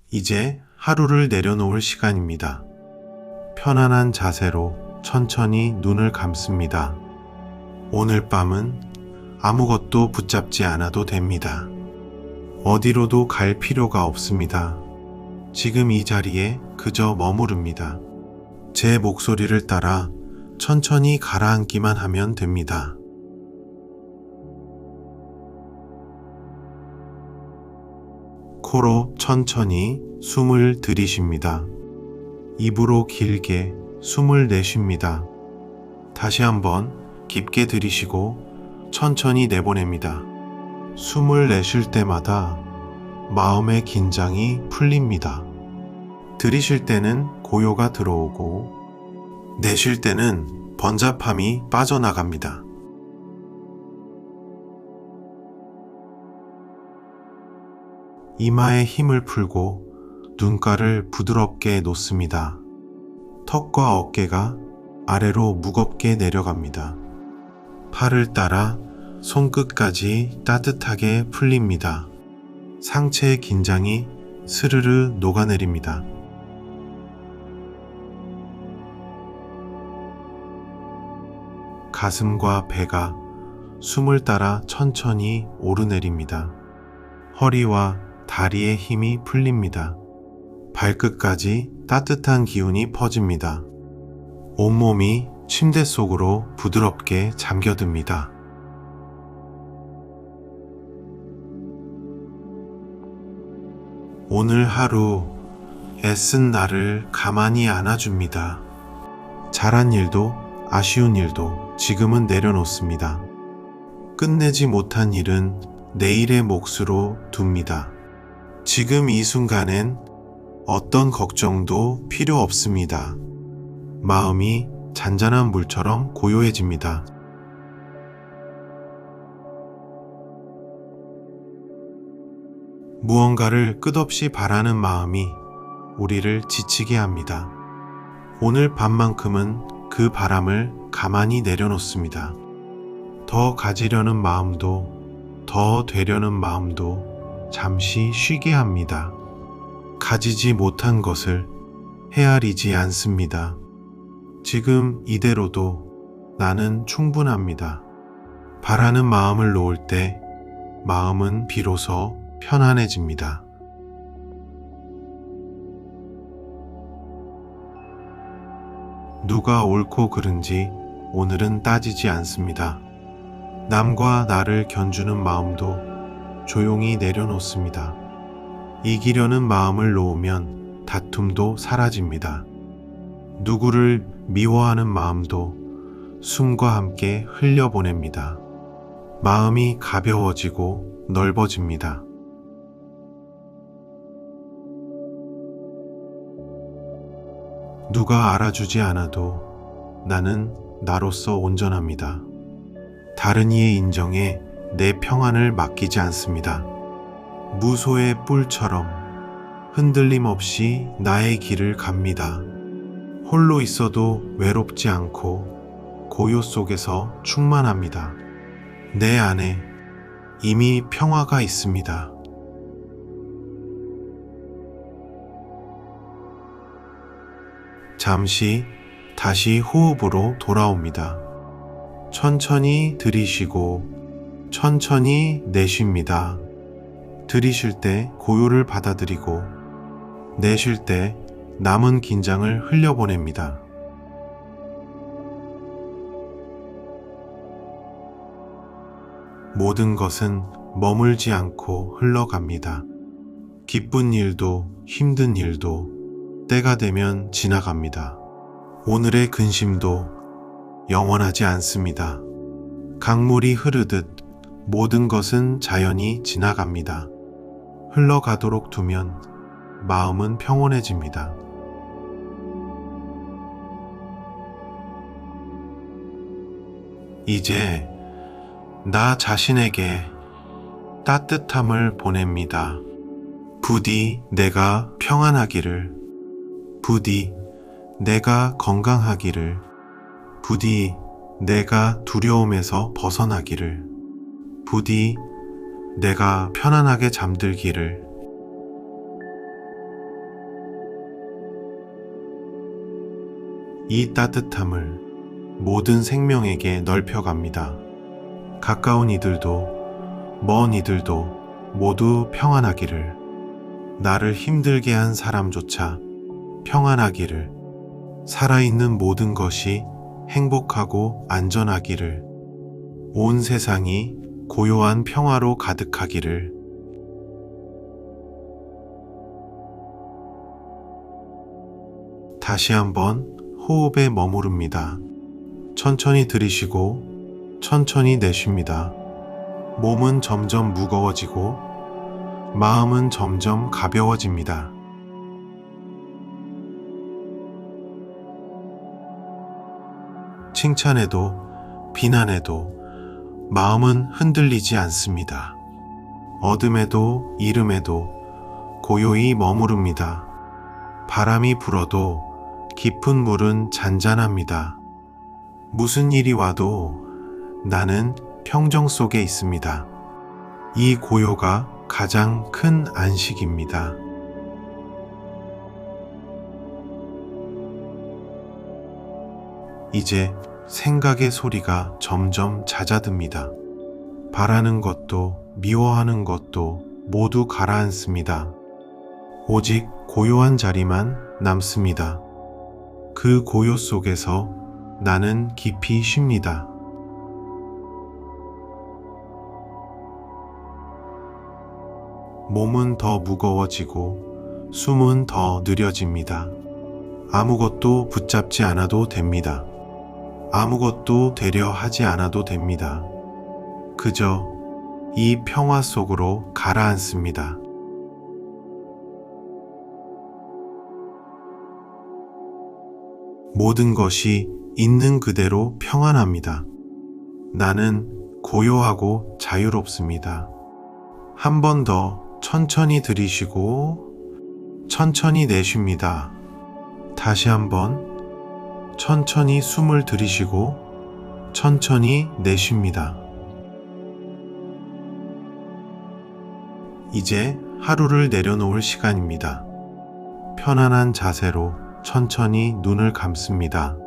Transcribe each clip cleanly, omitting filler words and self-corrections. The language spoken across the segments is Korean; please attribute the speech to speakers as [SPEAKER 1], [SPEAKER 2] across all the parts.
[SPEAKER 1] 이제 하루를 내려놓을 시간입니다. 편안한 자세로 천천히 눈을 감습니다. 오늘 밤은 아무것도 붙잡지 않아도 됩니다. 어디로도 갈 필요가 없습니다. 지금 이 자리에 그저 머무릅니다. 제 목소리를 따라 천천히 가라앉기만 하면 됩니다. 코로 천천히 숨을 들이쉽니다. 입으로 길게 숨을 내쉽니다. 다시 한번 깊게 들이쉬고 천천히 내보냅니다. 숨을 내쉴 때마다 마음의 긴장이 풀립니다. 들이쉴 때는 고요가 들어오고 내쉴 때는 번잡함이 빠져나갑니다. 이마에 힘을 풀고 눈가를 부드럽게 놓습니다. 턱과 어깨가 아래로 무겁게 내려갑니다. 팔을 따라 손끝까지 따뜻하게 풀립니다. 상체의 긴장이 스르르 녹아내립니다. 가슴과 배가 숨을 따라 천천히 오르내립니다. 허리와 다리의 힘이 풀립니다. 발끝까지 따뜻한 기운이 퍼집니다. 온몸이 침대 속으로 부드럽게 잠겨듭니다. 오늘 하루 애쓴 나를 가만히 안아줍니다. 잘한 일도 아쉬운 일도 지금은 내려놓습니다. 끝내지 못한 일은 내일의 몫으로 둡니다. 지금 이 순간엔 어떤 걱정도 필요 없습니다. 마음이 잔잔한 물처럼 고요해집니다. 무언가를 끝없이 바라는 마음이 우리를 지치게 합니다. 오늘 밤만큼은 그 바람을 가만히 내려놓습니다. 더 가지려는 마음도 더 되려는 마음도 잠시 쉬게 합니다. 가지지 못한 것을 헤아리지 않습니다. 지금 이대로도 나는 충분합니다. 바라는 마음을 놓을 때 마음은 비로소 편안해집니다. 누가 옳고 그른지 오늘은 따지지 않습니다. 남과 나를 견주는 마음도 조용히 내려놓습니다. 이기려는 마음을 놓으면 다툼도 사라집니다. 누구를 미워하는 마음도 숨과 함께 흘려보냅니다. 마음이 가벼워지고 넓어집니다. 누가 알아주지 않아도 나는 나로서 온전합니다. 다른 이의 인정에 내 평안을 맡기지 않습니다. 무소의 뿔처럼 흔들림 없이 나의 길을 갑니다. 홀로 있어도 외롭지 않고 고요 속에서 충만합니다. 내 안에 이미 평화가 있습니다. 잠시 다시 호흡으로 돌아옵니다. 천천히 들이쉬고 천천히 내쉽니다. 들이쉴 때 고요를 받아들이고 내쉴 때 남은 긴장을 흘려보냅니다. 모든 것은 머물지 않고 흘러갑니다. 기쁜 일도 힘든 일도 때가 되면 지나갑니다. 오늘의 근심도 영원하지 않습니다. 강물이 흐르듯 모든 것은 자연히 지나갑니다. 흘러가도록 두면 마음은 평온해집니다. 이제 나 자신에게 따뜻함을 보냅니다. 부디 내가 평안하기를, 부디 내가 건강하기를, 부디 내가 두려움에서 벗어나기를, 부디 내가 편안하게 잠들기를. 이 따뜻함을 모든 생명에게 넓혀갑니다. 가까운 이들도 먼 이들도 모두 평안하기를, 나를 힘들게 한 사람조차 평안하기를, 살아있는 모든 것이 행복하고 안전하기를, 온 세상이 고요한 평화로 가득하기를. 다시 한번 호흡에 머무릅니다. 천천히 들이쉬고 천천히 내쉽니다. 몸은 점점 무거워지고 마음은 점점 가벼워집니다. 칭찬에도 비난에도 마음은 흔들리지 않습니다. 어둠에도 이름에도 고요히 머무릅니다. 바람이 불어도 깊은 물은 잔잔합니다. 무슨 일이 와도 나는 평정 속에 있습니다. 이 고요가 가장 큰 안식입니다. 이제 생각의 소리가 점점 잦아듭니다. 바라는 것도 미워하는 것도 모두 가라앉습니다. 오직 고요한 자리만 남습니다. 그 고요 속에서 나는 깊이 쉽니다. 몸은 더 무거워지고 숨은 더 느려집니다. 아무것도 붙잡지 않아도 됩니다. 아무것도 되려 하지 않아도 됩니다. 그저 이 평화 속으로 가라앉습니다. 모든 것이 있는 그대로 평안합니다. 나는 고요하고 자유롭습니다. 한 번 더 천천히 들이쉬고 천천히 내쉽니다. 다시 한번 천천히 숨을 들이쉬고 천천히 내쉽니다. 이제 하루를 내려놓을 시간입니다. 편안한 자세로 천천히 눈을 감습니다.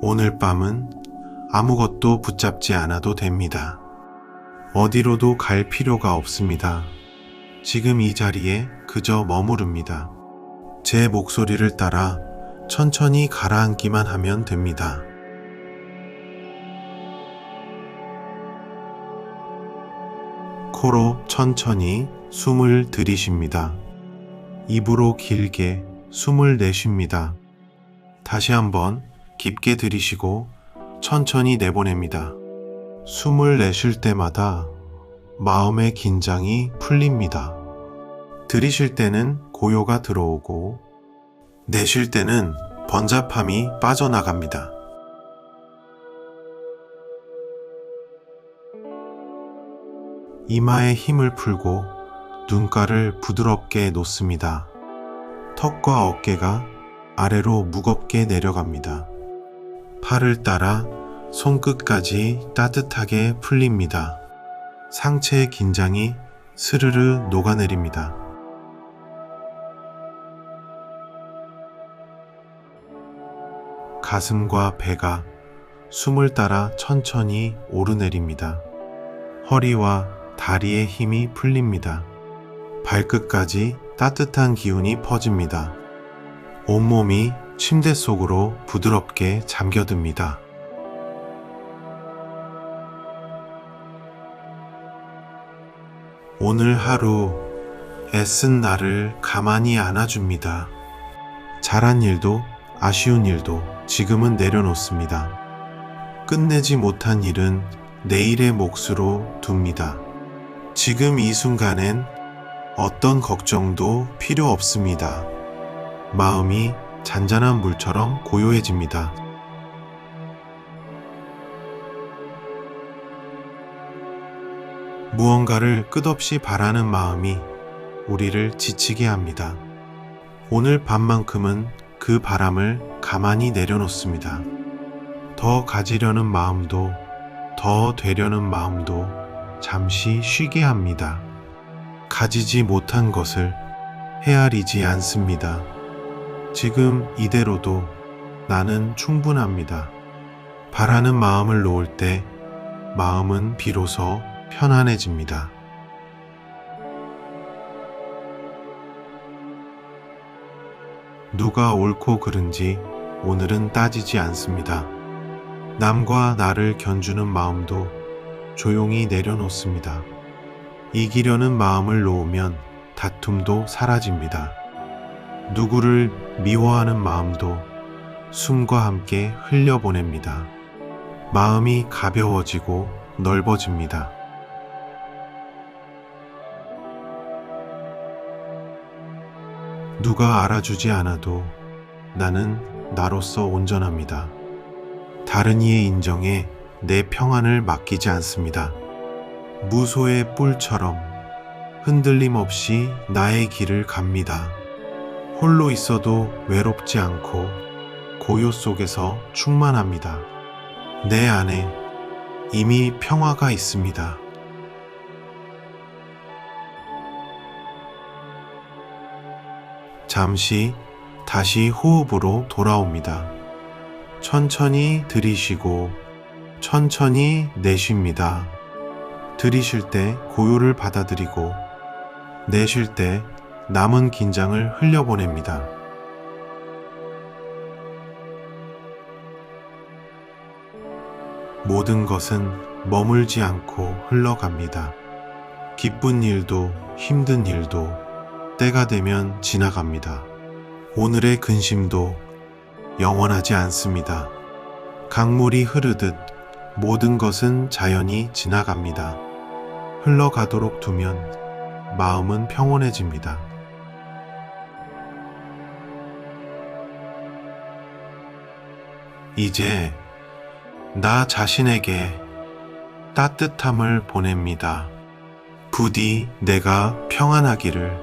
[SPEAKER 1] 오늘 밤은 아무것도 붙잡지 않아도 됩니다. 어디로도 갈 필요가 없습니다. 지금 이 자리에 그저 머무릅니다. 제 목소리를 따라 천천히 가라앉기만 하면 됩니다. 코로 천천히 숨을 들이쉽니다. 입으로 길게 숨을 내쉽니다. 다시 한번 깊게 들이쉬고 천천히 내보냅니다. 숨을 내쉴 때마다 마음의 긴장이 풀립니다. 들이쉴 때는 고요가 들어오고 내쉴 때는 번잡함이 빠져나갑니다. 이마에 힘을 풀고 눈가를 부드럽게 놓습니다. 턱과 어깨가 아래로 무겁게 내려갑니다. 팔을 따라 손끝까지 따뜻하게 풀립니다. 상체의 긴장이 스르르 녹아내립니다. 가슴과 배가 숨을 따라 천천히 오르내립니다. 허리와 다리의 힘이 풀립니다. 발끝까지 따뜻한 기운이 퍼집니다. 온몸이 침대 속으로 부드럽게 잠겨듭니다. 오늘 하루 애쓴 나를 가만히 안아줍니다. 잘한 일도 아쉬운 일도 지금은 내려놓습니다. 끝내지 못한 일은 내일의 몫으로 둡니다. 지금 이 순간엔 어떤 걱정도 필요 없습니다. 마음이 잔잔한 물처럼 고요해집니다. 무언가를 끝없이 바라는 마음이 우리를 지치게 합니다. 오늘 밤만큼은 그 바람을 가만히 내려놓습니다. 더 가지려는 마음도 더 되려는 마음도 잠시 쉬게 합니다. 가지지 못한 것을 헤아리지 않습니다. 지금 이대로도 나는 충분합니다. 바라는 마음을 놓을 때 마음은 비로소 편안해집니다. 누가 옳고 그른지 오늘은 따지지 않습니다. 남과 나를 견주는 마음도 조용히 내려놓습니다. 이기려는 마음을 놓으면 다툼도 사라집니다. 누구를 미워하는 마음도 숨과 함께 흘려보냅니다. 마음이 가벼워지고 넓어집니다. 누가 알아주지 않아도 나는 나로서 온전합니다. 다른 이의 인정에 내 평안을 맡기지 않습니다. 무소의 뿔처럼 흔들림 없이 나의 길을 갑니다. 홀로 있어도 외롭지 않고 고요 속에서 충만합니다. 내 안에 이미 평화가 있습니다. 잠시 다시 호흡으로 돌아옵니다. 천천히 들이쉬고 천천히 내쉽니다. 들이쉴 때 고요를 받아들이고 내쉴 때 남은 긴장을 흘려보냅니다. 모든 것은 머물지 않고 흘러갑니다. 기쁜 일도 힘든 일도 때가 되면 지나갑니다. 오늘의 근심도 영원하지 않습니다. 강물이 흐르듯 모든 것은 자연히 지나갑니다. 흘러가도록 두면 마음은 평온해집니다. 이제 나 자신에게 따뜻함을 보냅니다. 부디 내가 평안하기를,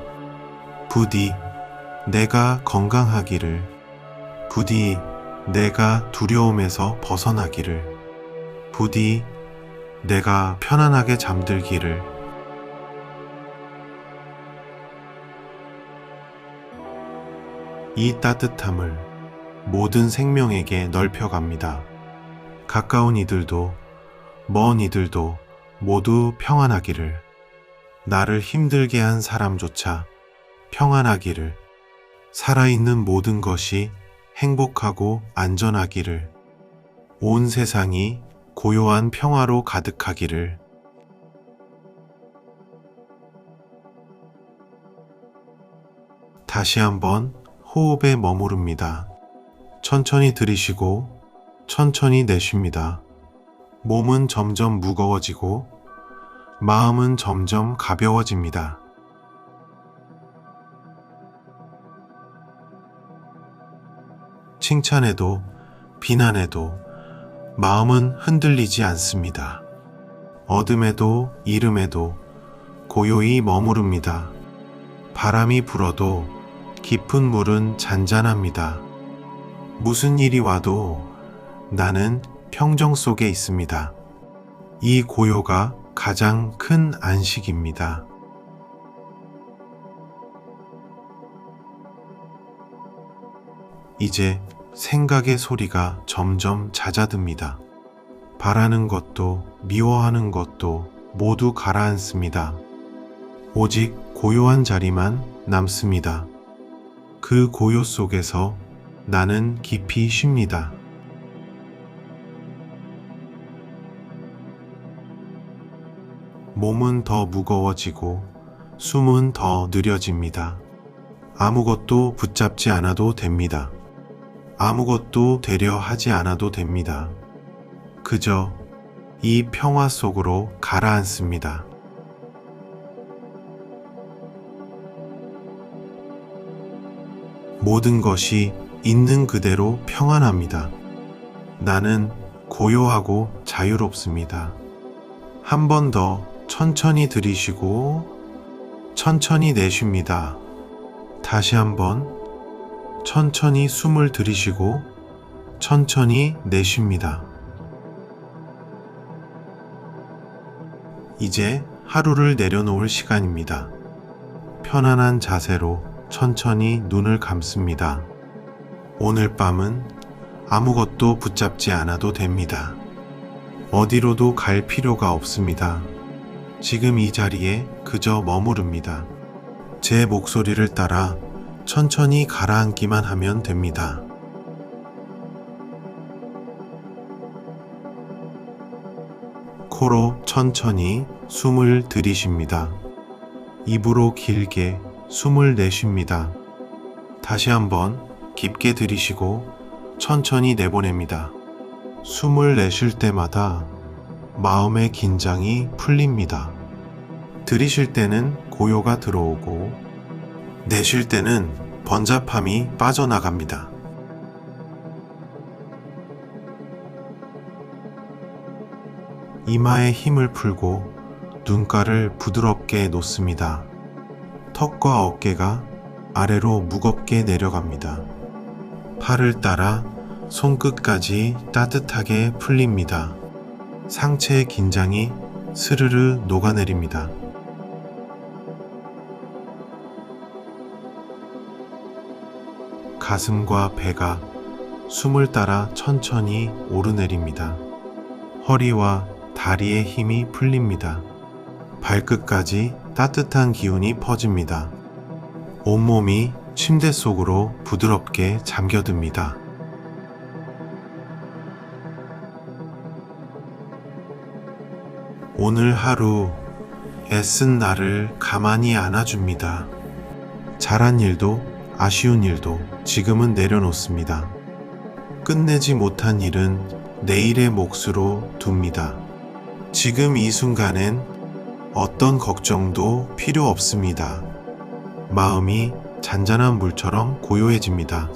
[SPEAKER 1] 부디 내가 건강하기를, 부디 내가 두려움에서 벗어나기를, 부디 내가 편안하게 잠들기를. 이 따뜻함을 모든 생명에게 넓혀갑니다. 가까운 이들도 먼 이들도 모두 평안하기를, 나를 힘들게 한 사람조차 평안하기를, 살아있는 모든 것이 행복하고 안전하기를, 온 세상이 고요한 평화로 가득하기를. 다시 한번 호흡에 머무릅니다. 천천히 들이쉬고 천천히 내쉽니다. 몸은 점점 무거워지고 마음은 점점 가벼워집니다. 칭찬해도 비난해도 마음은 흔들리지 않습니다. 어둠에도 이름에도 고요히 머무릅니다. 바람이 불어도 깊은 물은 잔잔합니다. 무슨 일이 와도 나는 평정 속에 있습니다. 이 고요가 가장 큰 안식입니다. 이제 생각의 소리가 점점 잦아듭니다. 바라는 것도 미워하는 것도 모두 가라앉습니다. 오직 고요한 자리만 남습니다. 그 고요 속에서 나는 깊이 쉽니다. 몸은 더 무거워지고 숨은 더 느려집니다. 아무것도 붙잡지 않아도 됩니다. 아무것도 되려 하지 않아도 됩니다. 그저 이 평화 속으로 가라앉습니다. 모든 것이 있는 그대로 평안합니다. 나는 고요하고 자유롭습니다. 한 번 더 천천히 들이쉬고 천천히 내쉽니다. 다시 한번 천천히 숨을 들이쉬고 천천히 내쉽니다. 이제 하루를 내려놓을 시간입니다. 편안한 자세로 천천히 눈을 감습니다. 오늘 밤은 아무것도 붙잡지 않아도 됩니다. 어디로도 갈 필요가 없습니다. 지금 이 자리에 그저 머무릅니다. 제 목소리를 따라 천천히 가라앉기만 하면 됩니다. 코로 천천히 숨을 들이쉽니다. 입으로 길게 숨을 내쉽니다. 다시 한번 깊게 들이쉬고 천천히 내보냅니다. 숨을 내쉴 때마다 마음의 긴장이 풀립니다. 들이쉴 때는 고요가 들어오고 내쉴 때는 번잡함이 빠져나갑니다. 이마에 힘을 풀고 눈가를 부드럽게 놓습니다. 턱과 어깨가 아래로 무겁게 내려갑니다. 팔을 따라 손끝까지 따뜻하게 풀립니다. 상체의 긴장이 스르르 녹아내립니다. 가슴과 배가 숨을 따라 천천히 오르내립니다. 허리와 다리의 힘이 풀립니다. 발끝까지 따뜻한 기운이 퍼집니다. 온몸이 침대 속으로 부드럽게 잠겨듭니다. 오늘 하루 애쓴 나를 가만히 안아줍니다. 잘한 일도 아쉬운 일도 지금은 내려놓습니다. 끝내지 못한 일은 내일의 몫으로 둡니다. 지금 이 순간엔 어떤 걱정도 필요 없습니다. 마음이 잔잔한 물처럼 고요해집니다.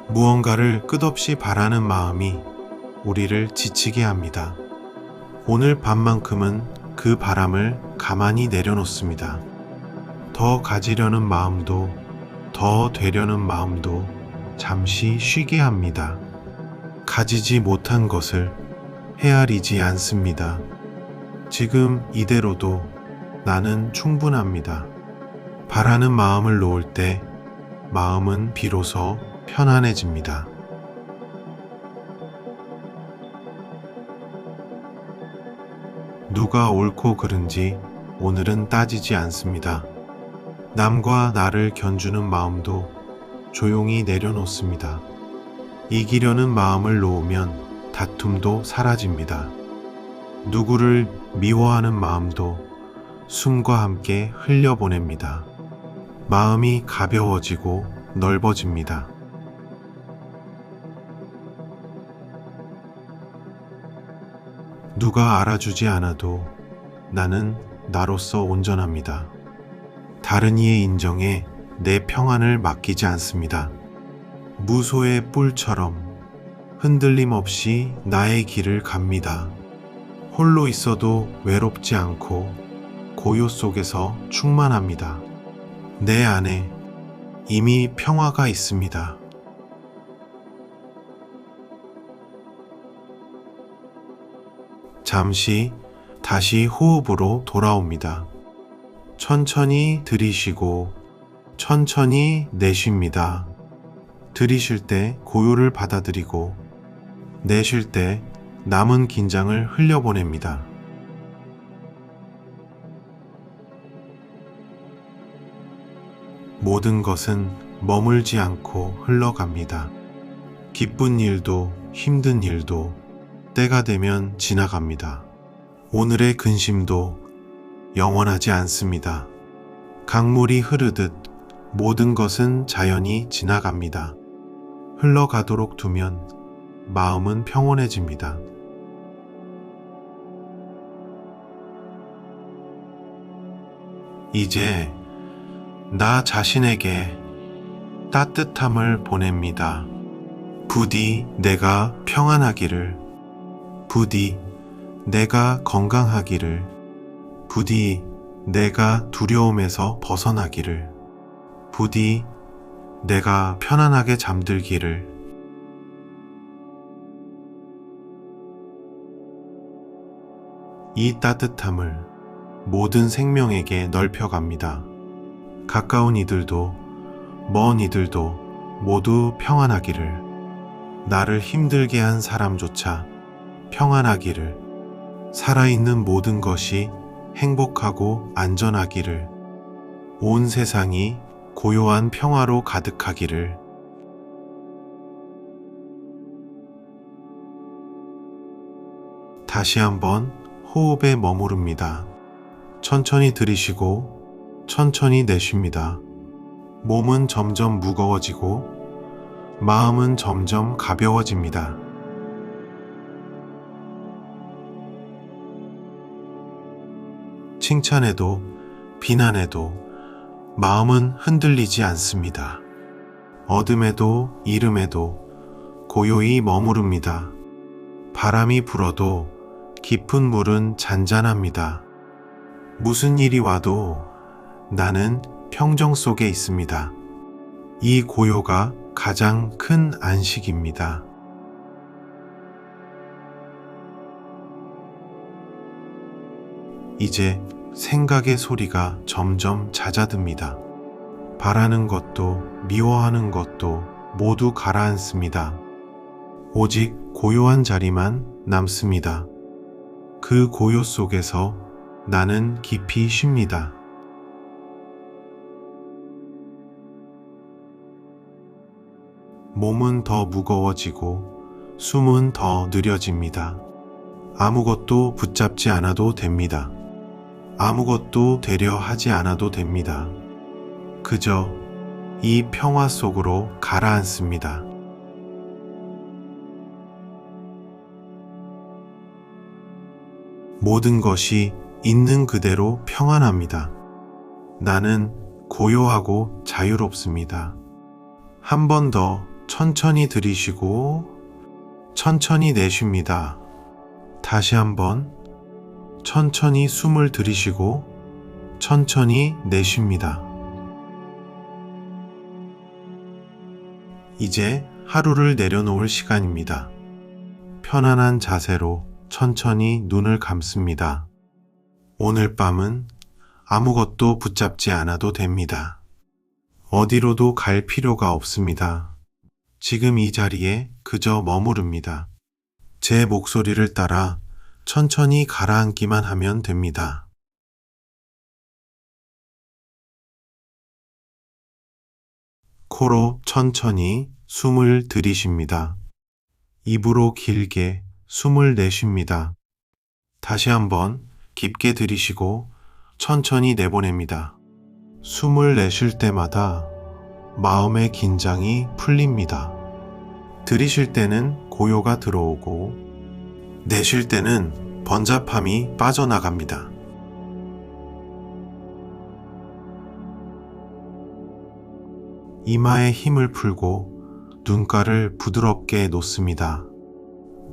[SPEAKER 1] 무언가를 끝없이 바라는 마음이 우리를 지치게 합니다. 오늘 밤만큼은 그 바람을 가만히 내려놓습니다. 더 가지려는 마음도 더 되려는 마음도 잠시 쉬게 합니다. 가지지 못한 것을 헤아리지 않습니다. 지금 이대로도 나는 충분합니다. 바라는 마음을 놓을 때 마음은 비로소 편안해집니다. 누가 옳고 그른지 오늘은 따지지 않습니다. 남과 나를 견주는 마음도 조용히 내려놓습니다. 이기려는 마음을 놓으면 다툼도 사라집니다. 누구를 미워하는 마음도 숨과 함께 흘려보냅니다. 마음이 가벼워지고 넓어집니다. 누가 알아주지 않아도 나는 나로서 온전합니다. 다른 이의 인정에 내 평안을 맡기지 않습니다. 무소의 뿔처럼 흔들림 없이 나의 길을 갑니다. 홀로 있어도 외롭지 않고 고요 속에서 충만합니다. 내 안에 이미 평화가 있습니다. 잠시 다시 호흡으로 돌아옵니다. 천천히 들이쉬고 천천히 내쉽니다. 들이쉴 때 고요를 받아들이고 내쉴 때 남은 긴장을 흘려보냅니다. 모든 것은 머물지 않고 흘러갑니다. 기쁜 일도 힘든 일도 때가 되면 지나갑니다. 오늘의 근심도 영원하지 않습니다. 강물이 흐르듯 모든 것은 자연히 지나갑니다. 흘러가도록 두면 마음은 평온해집니다. 이제 나 자신에게 따뜻함을 보냅니다. 부디 내가 평안하기를, 부디 내가 건강하기를, 부디 내가 두려움에서 벗어나기를, 부디 내가 편안하게 잠들기를. 이 따뜻함을 모든 생명에게 넓혀갑니다. 가까운 이들도 먼 이들도 모두 평안하기를, 나를 힘들게 한 사람조차 평안하기를, 살아있는 모든 것이 행복하고 안전하기를, 온 세상이 고요한 평화로 가득하기를. 다시 한번 호흡에 머무릅니다. 천천히 들이쉬고 천천히 내쉽니다. 몸은 점점 무거워지고 마음은 점점 가벼워집니다. 칭찬해도 비난해도 마음은 흔들리지 않습니다. 어둠에도 이름에도 고요히 머무릅니다. 바람이 불어도 깊은 물은 잔잔합니다. 무슨 일이 와도 나는 평정 속에 있습니다. 이 고요가 가장 큰 안식입니다. 이제 생각의 소리가 점점 잦아듭니다. 바라는 것도 미워하는 것도 모두 가라앉습니다. 오직 고요한 자리만 남습니다. 그 고요 속에서 나는 깊이 쉽니다. 몸은 더 무거워지고 숨은 더 느려집니다. 아무것도 붙잡지 않아도 됩니다. 아무것도 되려 하지 않아도 됩니다. 그저 이 평화 속으로 가라앉습니다. 모든 것이 있는 그대로 평안합니다. 나는 고요하고 자유롭습니다. 한 번 더 천천히 들이쉬고 천천히 내쉽니다. 다시 한번 천천히 숨을 들이쉬고 천천히 내쉽니다. 이제 하루를 내려놓을 시간입니다. 편안한 자세로 천천히 눈을 감습니다. 오늘 밤은 아무것도 붙잡지 않아도 됩니다. 어디로도 갈 필요가 없습니다. 지금 이 자리에 그저 머무릅니다. 제 목소리를 따라 천천히 가라앉기만 하면 됩니다. 코로 천천히 숨을 들이쉽니다. 입으로 길게 숨을 내쉽니다. 다시 한번 깊게 들이쉬고 천천히 내보냅니다. 숨을 내쉴 때마다 마음의 긴장이 풀립니다. 들이쉴 때는 고요가 들어오고 내쉴 때는 번잡함이 빠져나갑니다. 이마에 힘을 풀고 눈가를 부드럽게 놓습니다.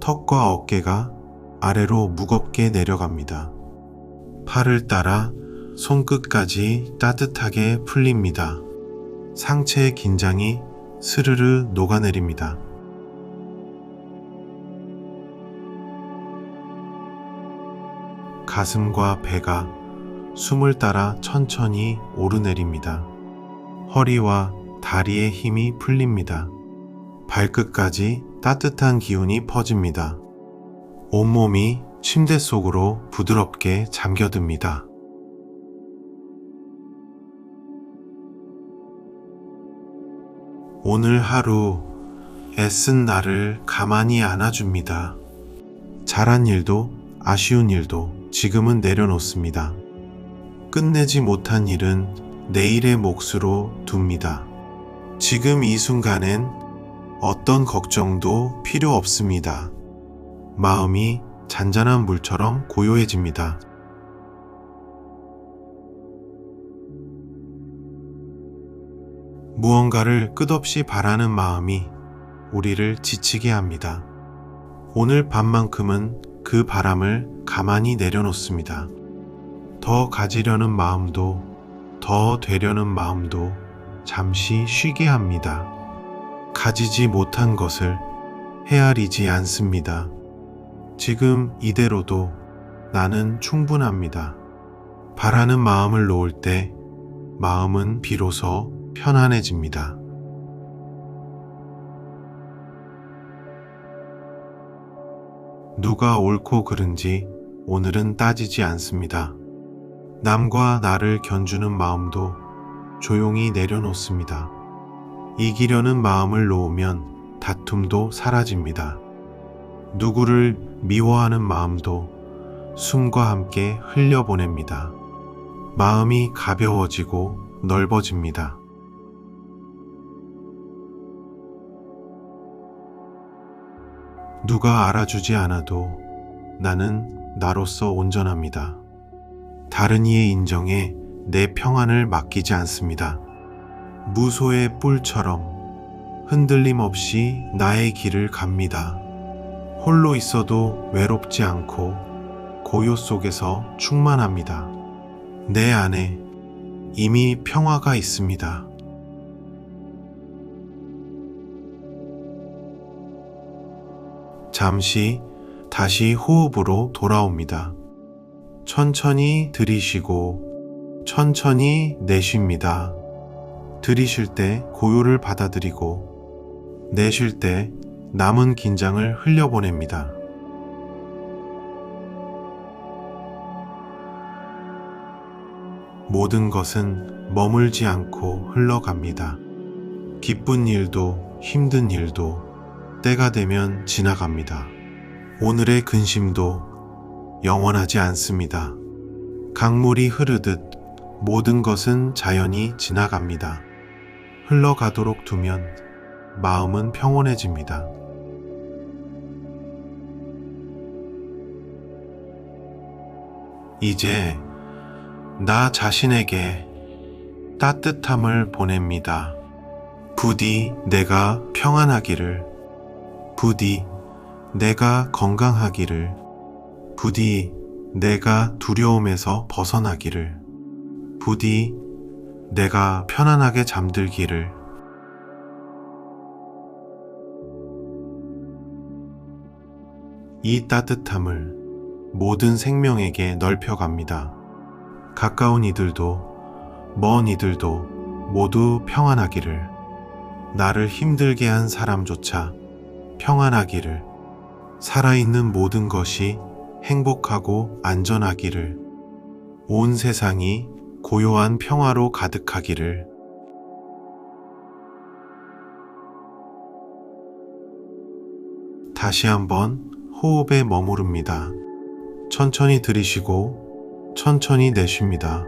[SPEAKER 1] 턱과 어깨가 아래로 무겁게 내려갑니다. 팔을 따라 손끝까지 따뜻하게 풀립니다. 상체의 긴장이 스르르 녹아내립니다. 가슴과 배가 숨을 따라 천천히 오르내립니다. 허리와 다리의 힘이 풀립니다. 발끝까지 따뜻한 기운이 퍼집니다. 온몸이 침대 속으로 부드럽게 잠겨듭니다. 오늘 하루 애쓴 나를 가만히 안아줍니다. 잘한 일도 아쉬운 일도 지금은 내려놓습니다. 끝내지 못한 일은 내일의 몫으로 둡니다. 지금 이 순간엔 어떤 걱정도 필요 없습니다. 마음이 잔잔한 물처럼 고요해집니다. 무언가를 끝없이 바라는 마음이 우리를 지치게 합니다. 오늘 밤만큼은 그 바람을 가만히 내려놓습니다. 더 가지려는 마음도 더 되려는 마음도 잠시 쉬게 합니다. 가지지 못한 것을 헤아리지 않습니다. 지금 이대로도 나는 충분합니다. 바라는 마음을 놓을 때 마음은 비로소 편안해집니다. 누가 옳고 그른지 오늘은 따지지 않습니다. 남과 나를 견주는 마음도 조용히 내려놓습니다. 이기려는 마음을 놓으면 다툼도 사라집니다. 누구를 미워하는 마음도 숨과 함께 흘려보냅니다. 마음이 가벼워지고 넓어집니다. 누가 알아주지 않아도 나는 나로서 온전합니다. 다른 이의 인정에 내 평안을 맡기지 않습니다. 무소의 뿔처럼 흔들림 없이 나의 길을 갑니다. 홀로 있어도 외롭지 않고 고요 속에서 충만합니다. 내 안에 이미 평화가 있습니다. 잠시 다시 호흡으로 돌아옵니다. 천천히 들이쉬고 천천히 내쉽니다. 들이쉴 때 고요를 받아들이고 내쉴 때 남은 긴장을 흘려보냅니다. 모든 것은 머물지 않고 흘러갑니다. 기쁜 일도 힘든 일도 때가 되면 지나갑니다. 오늘의 근심도 영원하지 않습니다. 강물이 흐르듯 모든 것은 자연히 지나갑니다. 흘러가도록 두면 마음은 평온해집니다. 이제 나 자신에게 따뜻함을 보냅니다. 부디 내가 평안하기를, 부디 내가 건강하기를, 부디 내가 두려움에서 벗어나기를, 부디 내가 편안하게 잠들기를. 이 따뜻함을 모든 생명에게 넓혀갑니다. 가까운 이들도 먼 이들도 모두 평안하기를, 나를 힘들게 한 사람조차 평안하기를, 살아있는 모든 것이 행복하고 안전하기를, 온 세상이 고요한 평화로 가득하기를. 다시 한번 호흡에 머무릅니다. 천천히 들이쉬고 천천히 내쉽니다.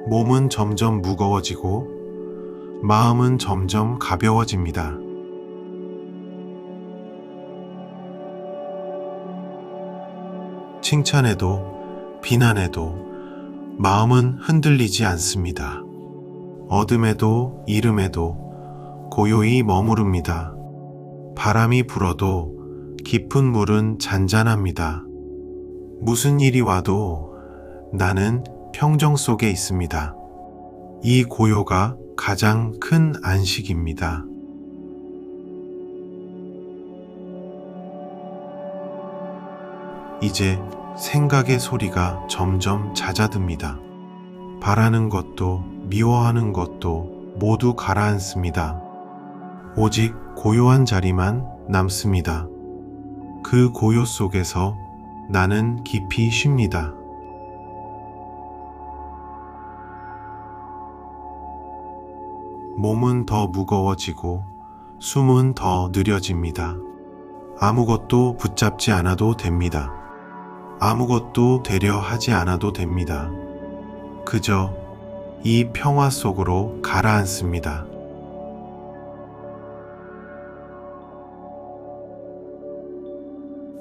[SPEAKER 1] 몸은 점점 무거워지고 마음은 점점 가벼워집니다. 칭찬해도 비난해도 마음은 흔들리지 않습니다. 어둠에도 이름에도 고요히 머무릅니다. 바람이 불어도 깊은 물은 잔잔합니다. 무슨 일이 와도 나는 평정 속에 있습니다. 이 고요가 가장 큰 안식입니다. 이제 생각의 소리가 점점 잦아듭니다. 바라는 것도 미워하는 것도 모두 가라앉습니다. 오직 고요한 자리만 남습니다. 그 고요 속에서 나는 깊이 쉽니다. 몸은 더 무거워지고 숨은 더 느려집니다. 아무것도 붙잡지 않아도 됩니다. 아무것도 되려 하지 않아도 됩니다. 그저 이 평화 속으로 가라앉습니다.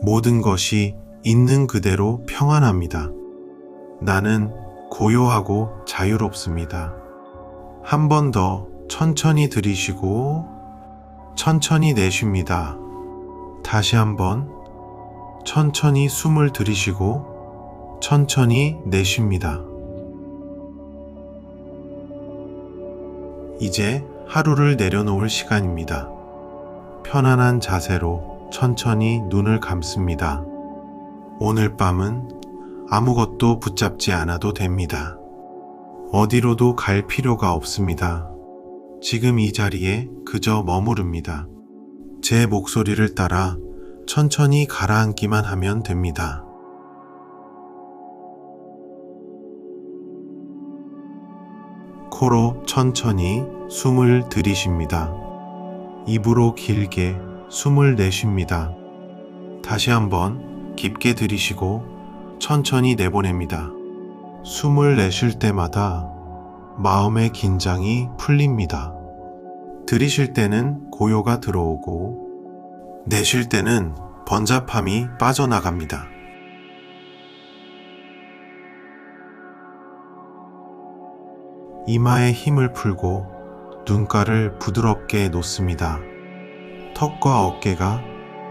[SPEAKER 1] 모든 것이 있는 그대로 평안합니다. 나는 고요하고 자유롭습니다. 한 번 더 천천히 들이쉬고 천천히 내쉽니다. 다시 한번 천천히 숨을 들이쉬고 천천히 내쉽니다. 이제 하루를 내려놓을 시간입니다. 편안한 자세로 천천히 눈을 감습니다. 오늘 밤은 아무것도 붙잡지 않아도 됩니다. 어디로도 갈 필요가 없습니다. 지금 이 자리에 그저 머무릅니다. 제 목소리를 따라 천천히 가라앉기만 하면 됩니다. 코로 천천히 숨을 들이쉽니다. 입으로 길게 숨을 내쉽니다. 다시 한번 깊게 들이쉬고 천천히 내보냅니다. 숨을 내쉴 때마다 마음의 긴장이 풀립니다. 들이쉴 때는 고요가 들어오고 내쉴 때는 번잡함이 빠져나갑니다. 이마에 힘을 풀고 눈가를 부드럽게 놓습니다. 턱과 어깨가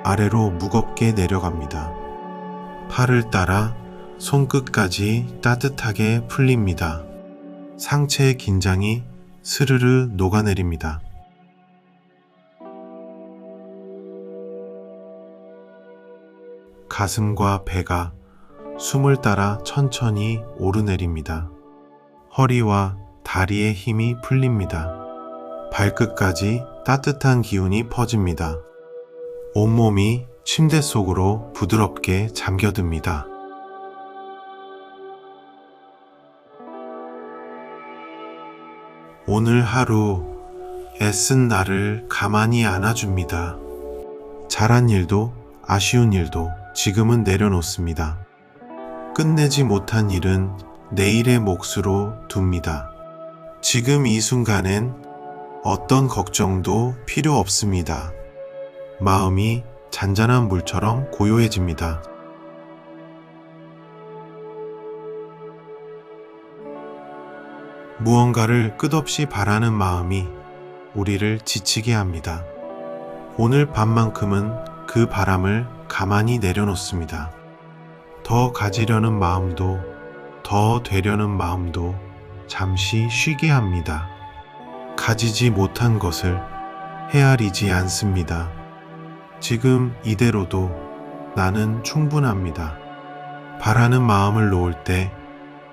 [SPEAKER 1] 아래로 무겁게 내려갑니다. 팔을 따라 손끝까지 따뜻하게 풀립니다. 상체의 긴장이 스르르 녹아내립니다. 가슴과 배가 숨을 따라 천천히 오르내립니다. 허리와 다리의 힘이 풀립니다. 발끝까지 따뜻한 기운이 퍼집니다. 온몸이 침대 속으로 부드럽게 잠겨듭니다. 오늘 하루 애쓴 나를 가만히 안아줍니다. 잘한 일도 아쉬운 일도 지금은 내려놓습니다. 끝내지 못한 일은 내일의 몫으로 둡니다. 지금 이 순간엔 어떤 걱정도 필요 없습니다. 마음이 잔잔한 물처럼 고요해집니다. 무언가를 끝없이 바라는 마음이 우리를 지치게 합니다. 오늘 밤만큼은 그 바람을 가만히 내려놓습니다. 더 가지려는 마음도 더 되려는 마음도 잠시 쉬게 합니다. 가지지 못한 것을 헤아리지 않습니다. 지금 이대로도 나는 충분합니다. 바라는 마음을 놓을 때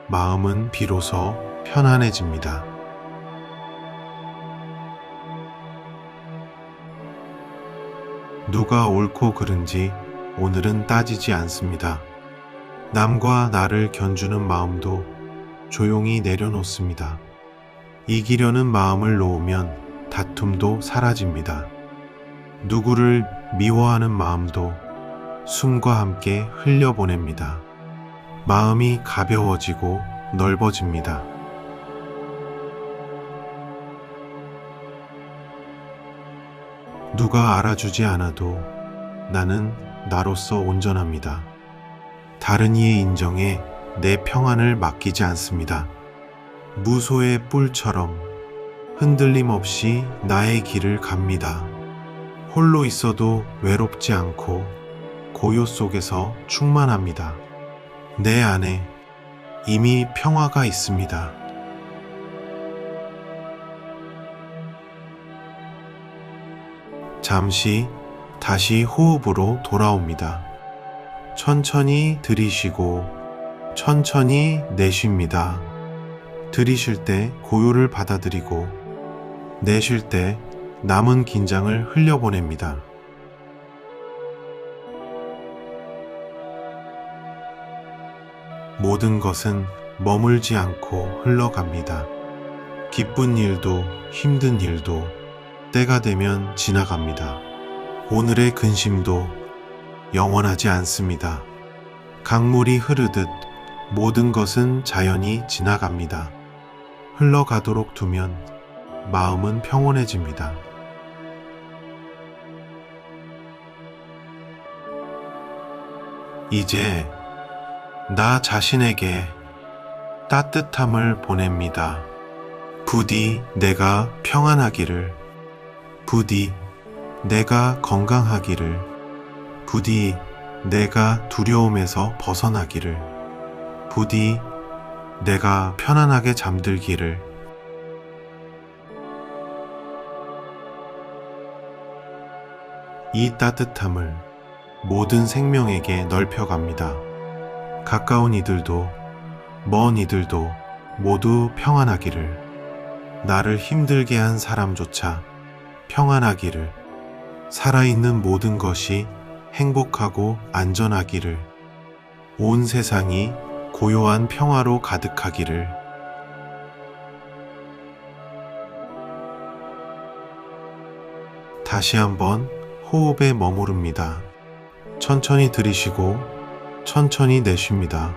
[SPEAKER 1] 마음은 비로소 편안해집니다. 누가 옳고 그른지 오늘은 따지지 않습니다. 남과 나를 견주는 마음도 조용히 내려놓습니다. 이기려는 마음을 놓으면 다툼도 사라집니다. 누구를 미워하는 마음도 숨과 함께 흘려보냅니다. 마음이 가벼워지고 넓어집니다. 누가 알아주지 않아도 나는 나로서 온전합니다. 다른 이의 인정에 내 평안을 맡기지 않습니다. 무소의 뿔처럼 흔들림 없이 나의 길을 갑니다. 홀로 있어도 외롭지 않고 고요 속에서 충만합니다. 내 안에 이미 평화가 있습니다. 잠시 다시 호흡으로 돌아옵니다. 천천히 들이쉬고 천천히 내쉽니다. 들이쉴 때 고요를 받아들이고 내쉴 때 남은 긴장을 흘려보냅니다. 모든 것은 머물지 않고 흘러갑니다. 기쁜 일도 힘든 일도 때가 되면 지나갑니다. 오늘의 근심도 영원하지 않습니다. 강물이 흐르듯 모든 것은 자연히 지나갑니다. 흘러가도록 두면 마음은 평온해집니다. 이제 나 자신에게 따뜻함을 보냅니다. 부디 내가 평안하기를, 부디 내가 건강하기를, 부디 내가 두려움에서 벗어나기를, 부디 내가 편안하게 잠들기를. 이 따뜻함을 모든 생명에게 넓혀갑니다. 가까운 이들도 먼 이들도 모두 평안하기를, 나를 힘들게 한 사람조차 평안하기를, 살아있는 모든 것이 행복하고 안전하기를, 온 세상이 고요한 평화로 가득하기를. 다시 한번 호흡에 머무릅니다. 천천히 들이쉬고 천천히 내쉽니다.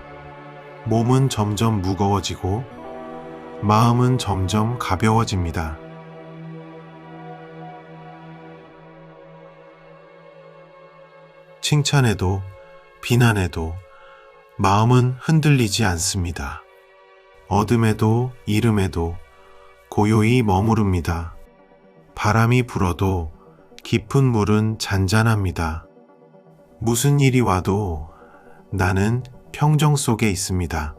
[SPEAKER 1] 몸은 점점 무거워지고 마음은 점점 가벼워집니다. 칭찬해도 비난해도 마음은 흔들리지 않습니다. 어둠에도 이름에도 고요히 머무릅니다. 바람이 불어도 깊은 물은 잔잔합니다. 무슨 일이 와도 나는 평정 속에 있습니다.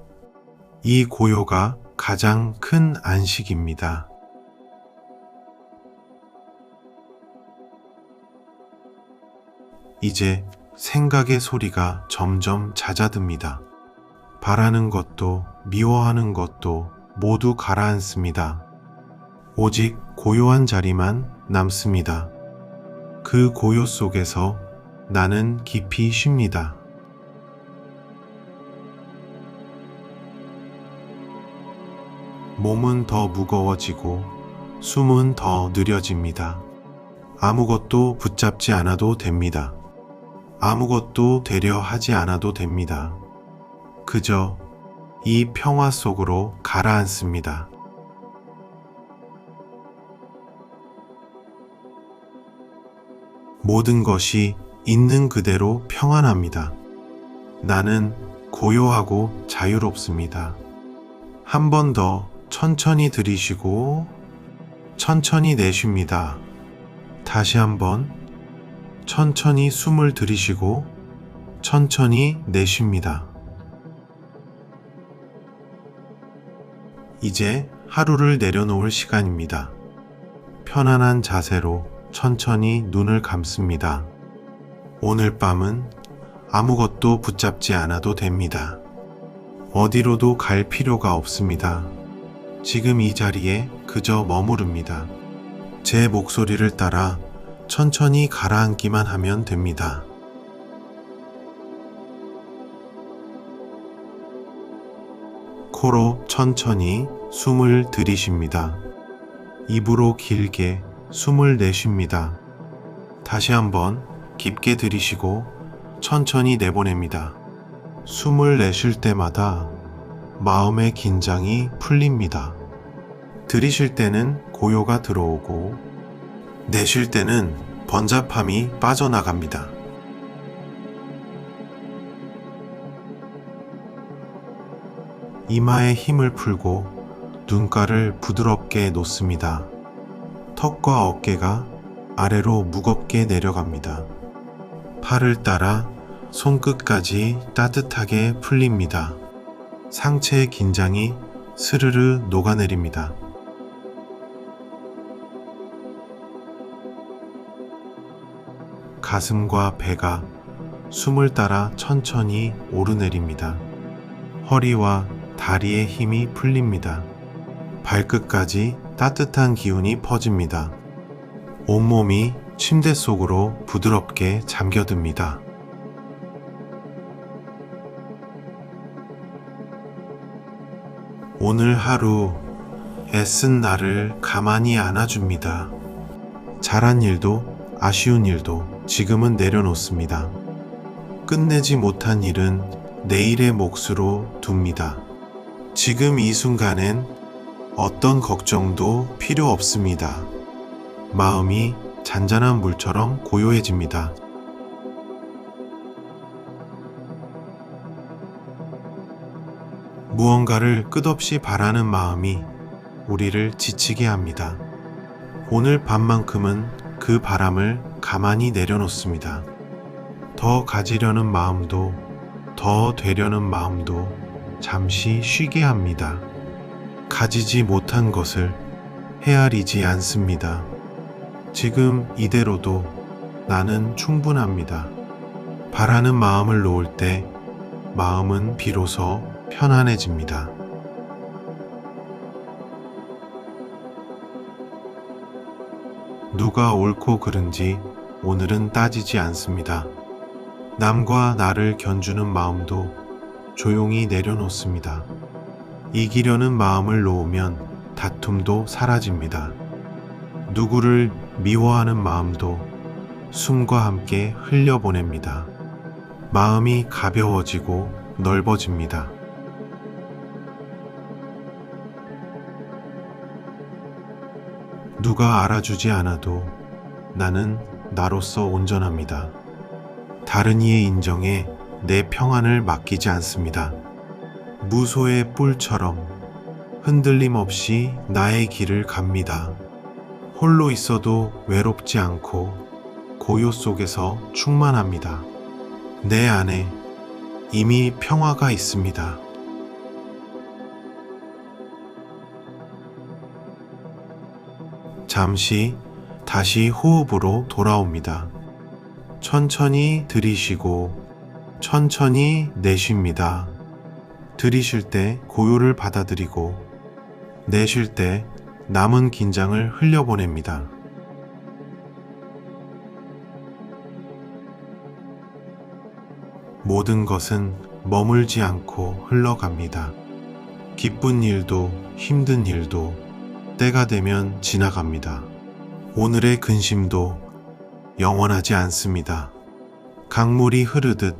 [SPEAKER 1] 이 고요가 가장 큰 안식입니다. 이제 생각의 소리가 점점 잦아듭니다. 바라는 것도 미워하는 것도 모두 가라앉습니다. 오직 고요한 자리만 남습니다. 그 고요 속에서 나는 깊이 쉽니다. 몸은 더 무거워지고 숨은 더 느려집니다. 아무것도 붙잡지 않아도 됩니다. 아무것도 되려 하지 않아도 됩니다. 그저 이 평화 속으로 가라앉습니다. 모든 것이 있는 그대로 평안합니다. 나는 고요하고 자유롭습니다. 한 번 더 천천히 들이쉬고 천천히 내쉽니다. 다시 한번 천천히 숨을 들이쉬고 천천히 내쉽니다. 이제 하루를 내려놓을 시간입니다. 편안한 자세로 천천히 눈을 감습니다. 오늘 밤은 아무것도 붙잡지 않아도 됩니다. 어디로도 갈 필요가 없습니다. 지금 이 자리에 그저 머무릅니다. 제 목소리를 따라 천천히 가라앉기만 하면 됩니다. 코로 천천히 숨을 들이쉽니다. 입으로 길게 숨을 내쉽니다. 다시 한번 깊게 들이쉬고 천천히 내보냅니다. 숨을 내쉴 때마다 마음의 긴장이 풀립니다. 들이쉴 때는 고요가 들어오고 내쉴 때는 번잡함이 빠져나갑니다. 이마에 힘을 풀고 눈가를 부드럽게 놓습니다. 턱과 어깨가 아래로 무겁게 내려갑니다. 팔을 따라 손끝까지 따뜻하게 풀립니다. 상체의 긴장이 스르르 녹아내립니다. 가슴과 배가 숨을 따라 천천히 오르내립니다. 허리와 다리의 힘이 풀립니다. 발끝까지 따뜻한 기운이 퍼집니다. 온몸이 침대 속으로 부드럽게 잠겨듭니다. 오늘 하루 애쓴 나를 가만히 안아줍니다. 잘한 일도 아쉬운 일도 지금은 내려놓습니다. 끝내지 못한 일은 내일의 몫으로 둡니다. 지금 이 순간엔 어떤 걱정도 필요 없습니다. 마음이 잔잔한 물처럼 고요해집니다. 무언가를 끝없이 바라는 마음이 우리를 지치게 합니다. 오늘 밤만큼은 그 바람을 가만히 내려놓습니다. 더 가지려는 마음도 더 되려는 마음도 잠시 쉬게 합니다. 가지지 못한 것을 헤아리지 않습니다. 지금 이대로도 나는 충분합니다. 바라는 마음을 놓을 때 마음은 비로소 편안해집니다. 누가 옳고 그른지 오늘은 따지지 않습니다. 남과 나를 견주는 마음도 조용히 내려놓습니다. 이기려는 마음을 놓으면 다툼도 사라집니다. 누구를 미워하는 마음도 숨과 함께 흘려보냅니다. 마음이 가벼워지고 넓어집니다. 누가 알아주지 않아도 나는 나로서 온전합니다. 다른 이의 인정에 내 평안을 맡기지 않습니다. 무소의 뿔처럼 흔들림 없이 나의 길을 갑니다. 홀로 있어도 외롭지 않고 고요 속에서 충만합니다. 내 안에 이미 평화가 있습니다. 잠시 다시 호흡으로 돌아옵니다. 천천히 들이쉬고 천천히 내쉽니다. 들이쉴 때 고요를 받아들이고 내쉴 때 남은 긴장을 흘려보냅니다. 모든 것은 머물지 않고 흘러갑니다. 기쁜 일도 힘든 일도 때가 되면 지나갑니다. 오늘의 근심도 영원하지 않습니다. 강물이 흐르듯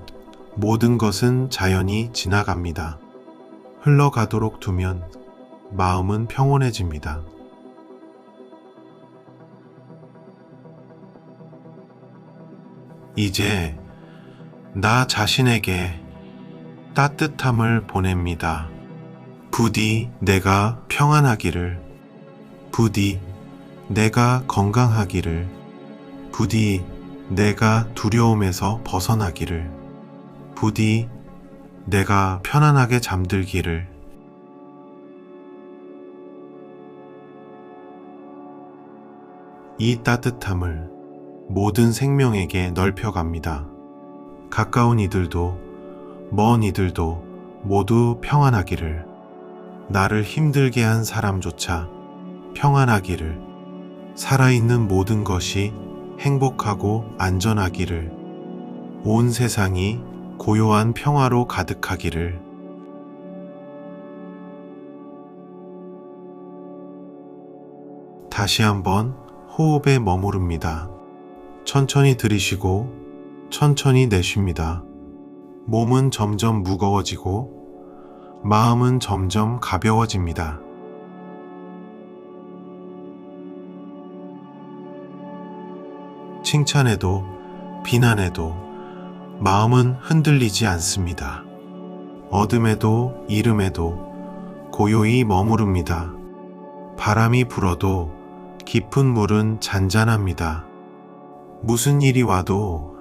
[SPEAKER 1] 모든 것은 자연히 지나갑니다. 흘러가도록 두면 마음은 평온해집니다. 이제 나 자신에게 따뜻함을 보냅니다. 부디 내가 평안하기를, 부디 내가 건강하기를, 부디 내가 두려움에서 벗어나기를, 부디 내가 편안하게 잠들기를. 이 따뜻함을 모든 생명에게 넓혀갑니다. 가까운 이들도 먼 이들도 모두 평안하기를, 나를 힘들게 한 사람조차 평안하기를, 살아있는 모든 것이 행복하고 안전하기를, 온 세상이 고요한 평화로 가득하기를. 다시 한번 호흡에 머무릅니다. 천천히 들이쉬고 천천히 내쉽니다. 몸은 점점 무거워지고 마음은 점점 가벼워집니다. 칭찬해도 비난해도 마음은 흔들리지 않습니다. 어둠에도 이름에도 고요히 머무릅니다. 바람이 불어도 깊은 물은 잔잔합니다. 무슨 일이 와도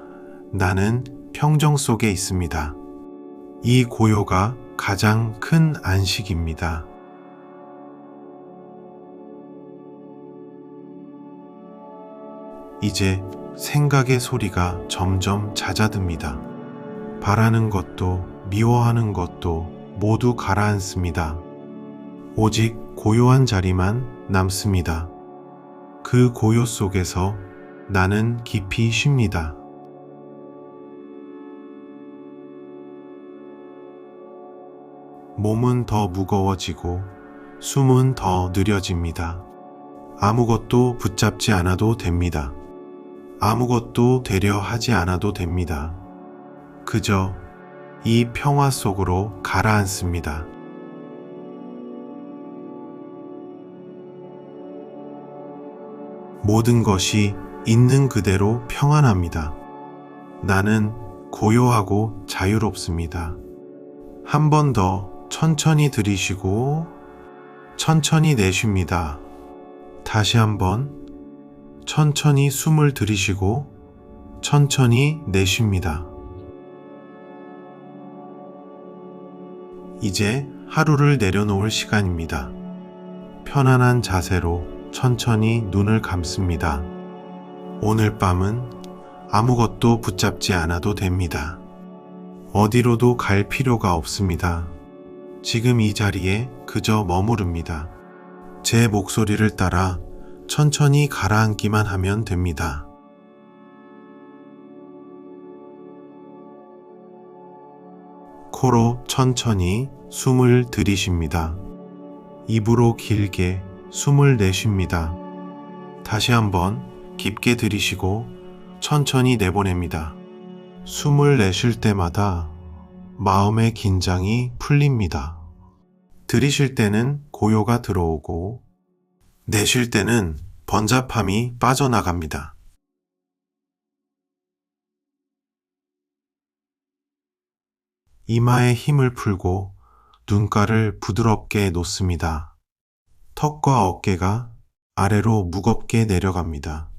[SPEAKER 1] 나는 평정 속에 있습니다. 이 고요가 가장 큰 안식입니다. 이제 생각의 소리가 점점 잦아듭니다. 바라는 것도 미워하는 것도 모두 가라앉습니다. 오직 고요한 자리만 남습니다. 그 고요 속에서 나는 깊이 쉽니다. 몸은 더 무거워지고 숨은 더 느려집니다. 아무것도 붙잡지 않아도 됩니다. 아무것도 되려 하지 않아도 됩니다. 그저 이 평화 속으로 가라앉습니다. 모든 것이 있는 그대로 평안합니다. 나는 고요하고 자유롭습니다. 한 번 더 천천히 들이쉬고 천천히 내쉽니다. 다시 한번 천천히 숨을 들이쉬고 천천히 내쉽니다. 이제 하루를 내려놓을 시간입니다. 편안한 자세로 천천히 눈을 감습니다. 오늘 밤은 아무것도 붙잡지 않아도 됩니다. 어디로도 갈 필요가 없습니다. 지금 이 자리에 그저 머무릅니다. 제 목소리를 따라 천천히 가라앉기만 하면 됩니다. 코로 천천히 숨을 들이쉽니다. 입으로 길게 숨을 내쉽니다. 다시 한번 깊게 들이쉬고 천천히 내보냅니다. 숨을 내쉴 때마다 마음의 긴장이 풀립니다. 들이쉴 때는 고요가 들어오고 내쉴 때는 번잡함이 빠져나갑니다. 이마에 힘을 풀고 눈가를 부드럽게 놓습니다. 턱과 어깨가 아래로 무겁게 내려갑니다.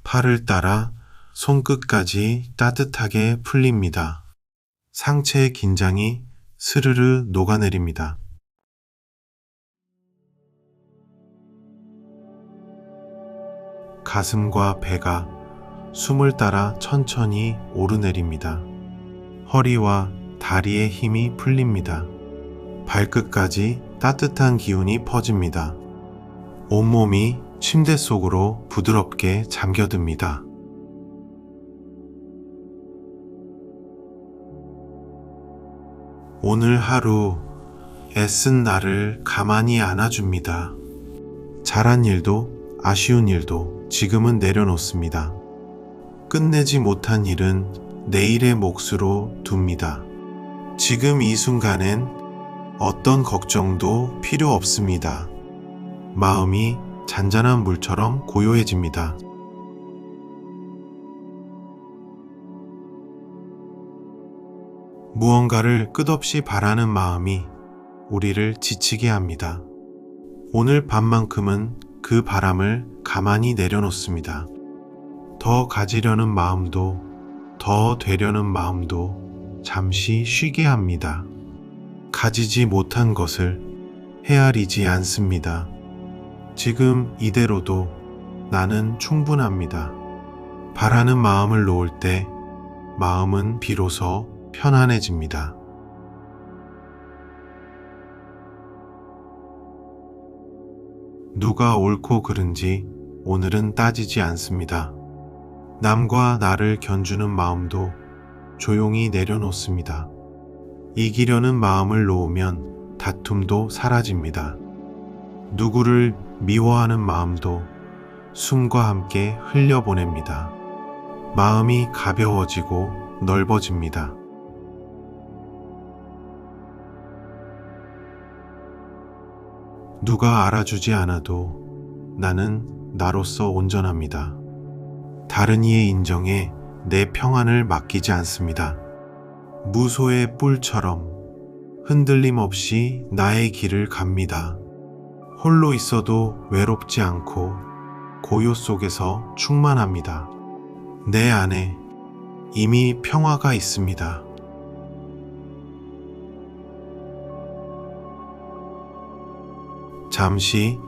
[SPEAKER 1] 팔을 따라 손끝까지 따뜻하게 풀립니다. 상체의 긴장이 스르르 녹아내립니다. 가슴과 배가 숨을 따라 천천히 오르내립니다. 허리와 다리의 힘이 풀립니다. 발끝까지 따뜻한 기운이 퍼집니다. 온몸이 침대 속으로 부드럽게 잠겨듭니다. 오늘 하루 애쓴 나를 가만히 안아줍니다. 잘한 일도 아쉬운 일도 지금은 내려놓습니다. 끝내지 못한 일은 내일의 몫으로 둡니다. 지금 이 순간엔 어떤 걱정도 필요 없습니다. 마음이 잔잔한 물처럼 고요해집니다. 무언가를 끝없이 바라는 마음이 우리를 지치게 합니다. 오늘 밤만큼은 그 바람을 가만히 내려놓습니다. 더 가지려는 마음도 더 되려는 마음도 잠시 쉬게 합니다. 가지지 못한 것을 헤아리지 않습니다. 지금 이대로도 나는 충분합니다. 바라는 마음을 놓을 때 마음은 비로소 편안해집니다. 누가 옳고 그른지 오늘은 따지지 않습니다. 남과 나를 견주는 마음도 조용히 내려놓습니다. 이기려는 마음을 놓으면 다툼도 사라집니다. 누구를 미워하는 마음도 숨과 함께 흘려보냅니다. 마음이 가벼워지고 넓어집니다. 누가 알아주지 않아도 나는 나로서 온전합니다. 다른 이의 인정에 내 평안을 맡기지 않습니다. 무소의 뿔처럼 흔들림 없이 나의 길을 갑니다. 홀로 있어도 외롭지 않고 고요 속에서 충만합니다. 내 안에 이미 평화가 있습니다. 잠시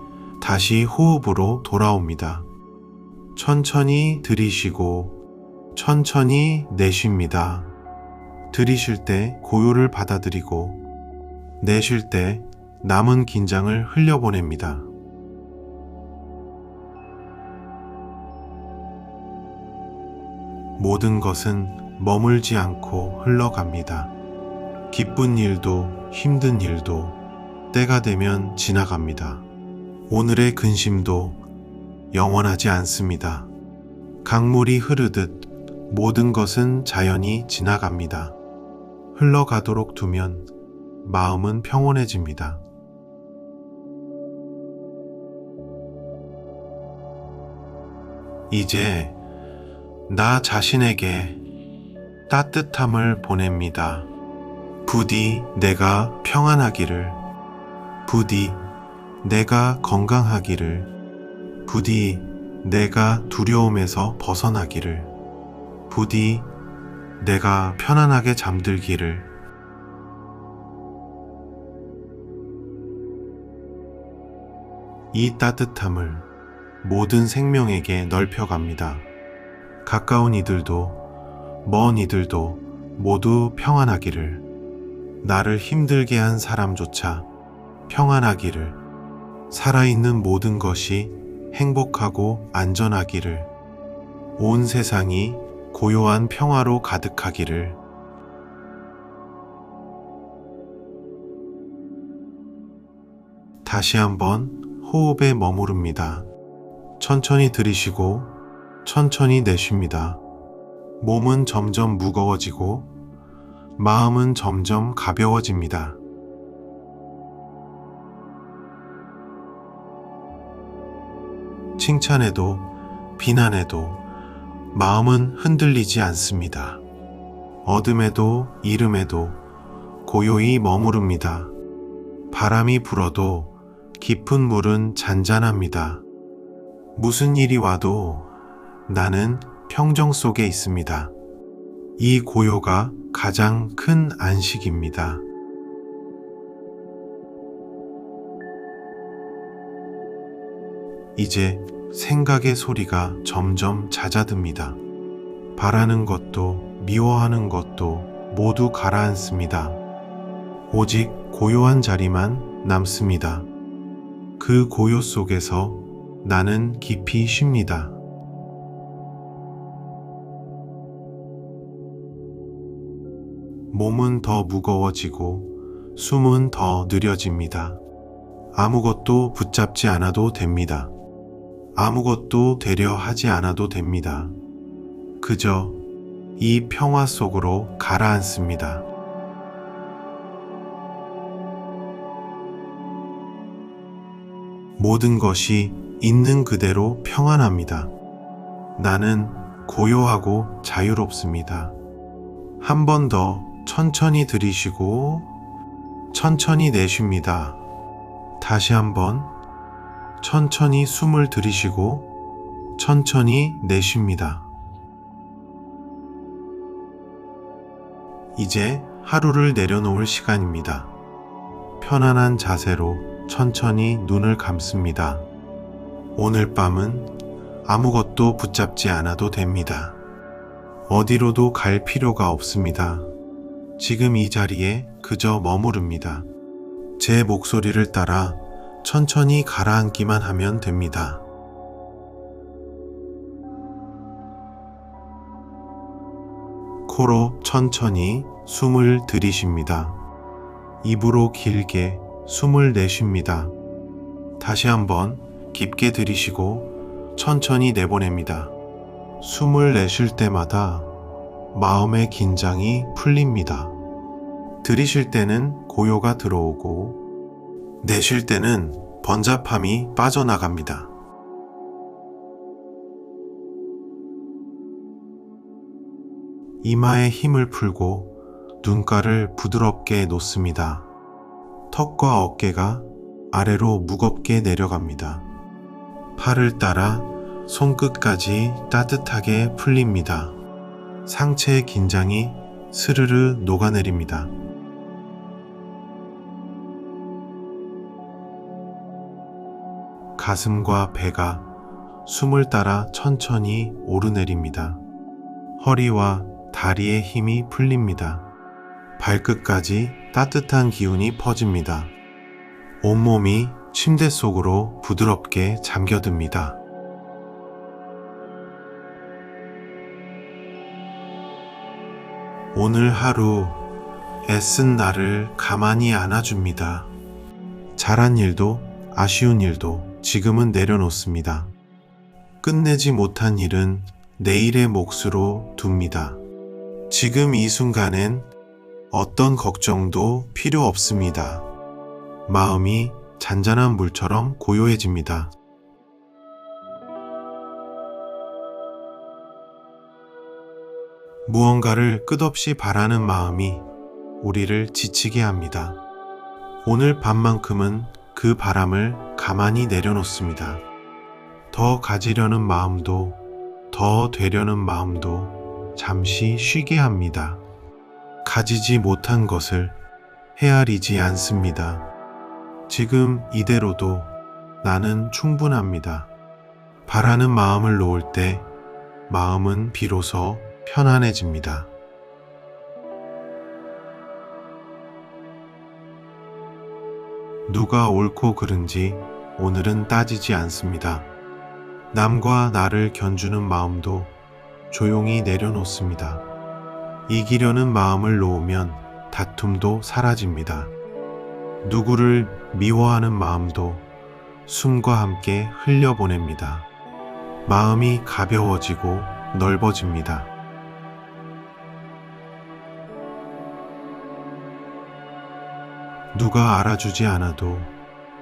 [SPEAKER 1] 다시 호흡으로 돌아옵니다. 천천히 들이쉬고 천천히 내쉽니다. 들이쉴 때 고요를 받아들이고 내쉴 때 남은 긴장을 흘려보냅니다. 모든 것은 머물지 않고 흘러갑니다. 기쁜 일도 힘든 일도 때가 되면 지나갑니다. 오늘의 근심도 영원하지 않습니다. 강물이 흐르듯 모든 것은 자연히 지나갑니다. 흘러가도록 두면 마음은 평온해집니다. 이제 나 자신에게 따뜻함을 보냅니다. 부디 내가 평안하기를, 부디 내가 건강하기를, 부디 내가 두려움에서 벗어나기를, 부디 내가 편안하게 잠들기를. 이 따뜻함을 모든 생명에게 넓혀갑니다. 가까운 이들도 먼 이들도 모두 평안하기를, 나를 힘들게 한 사람조차 평안하기를, 살아있는 모든 것이 행복하고 안전하기를, 온 세상이 고요한 평화로 가득하기를. 다시 한번 호흡에 머무릅니다. 천천히 들이쉬고 천천히 내쉽니다. 몸은 점점 무거워지고 마음은 점점 가벼워집니다. 칭찬해도 비난해도 마음은 흔들리지 않습니다. 어둠에도 이름에도 고요히 머무릅니다. 바람이 불어도 깊은 물은 잔잔합니다. 무슨 일이 와도 나는 평정 속에 있습니다. 이 고요가 가장 큰 안식입니다. 이제 생각의 소리가 점점 잦아듭니다. 바라는 것도 미워하는 것도 모두 가라앉습니다. 오직 고요한 자리만 남습니다. 그 고요 속에서 나는 깊이 쉽니다. 몸은 더 무거워지고 숨은 더 느려집니다. 아무것도 붙잡지 않아도 됩니다. 아무것도 되려 하지 않아도 됩니다. 그저 이 평화 속으로 가라앉습니다. 모든 것이 있는 그대로 평안합니다. 나는 고요하고 자유롭습니다. 한 번 더 천천히 들이쉬고 천천히 내쉽니다. 다시 한번 천천히 숨을 들이쉬고 천천히 내쉽니다. 이제 하루를 내려놓을 시간입니다. 편안한 자세로 천천히 눈을 감습니다. 오늘 밤은 아무것도 붙잡지 않아도 됩니다. 어디로도 갈 필요가 없습니다. 지금 이 자리에 그저 머무릅니다. 제 목소리를 따라 천천히 가라앉기만 하면 됩니다. 코로 천천히 숨을 들이쉽니다. 입으로 길게 숨을 내쉽니다. 다시 한번 깊게 들이쉬고 천천히 내보냅니다. 숨을 내쉴 때마다 마음의 긴장이 풀립니다. 들이쉴 때는 고요가 들어오고 내쉴 때는 번잡함이 빠져나갑니다. 이마에 힘을 풀고 눈가를 부드럽게 놓습니다. 턱과 어깨가 아래로 무겁게 내려갑니다. 팔을 따라 손끝까지 따뜻하게 풀립니다. 상체의 긴장이 스르르 녹아내립니다. 가슴과 배가 숨을 따라 천천히 오르내립니다. 허리와 다리의 힘이 풀립니다. 발끝까지 따뜻한 기운이 퍼집니다. 온몸이 침대 속으로 부드럽게 잠겨듭니다. 오늘 하루 애쓴 나를 가만히 안아줍니다. 잘한 일도 아쉬운 일도 지금은 내려놓습니다. 끝내지 못한 일은 내일의 몫으로 둡니다. 지금 이 순간엔 어떤 걱정도 필요 없습니다. 마음이 잔잔한 물처럼 고요해집니다. 무언가를 끝없이 바라는 마음이 우리를 지치게 합니다. 오늘 밤만큼은 그 바람을 가만히 내려놓습니다. 더 가지려는 마음도 더 되려는 마음도 잠시 쉬게 합니다. 가지지 못한 것을 헤아리지 않습니다. 지금 이대로도 나는 충분합니다. 바라는 마음을 놓을 때 마음은 비로소 편안해집니다. 누가 옳고 그른지 오늘은 따지지 않습니다. 남과 나를 견주는 마음도 조용히 내려놓습니다. 이기려는 마음을 놓으면 다툼도 사라집니다. 누구를 미워하는 마음도 숨과 함께 흘려보냅니다. 마음이 가벼워지고 넓어집니다. 누가 알아주지 않아도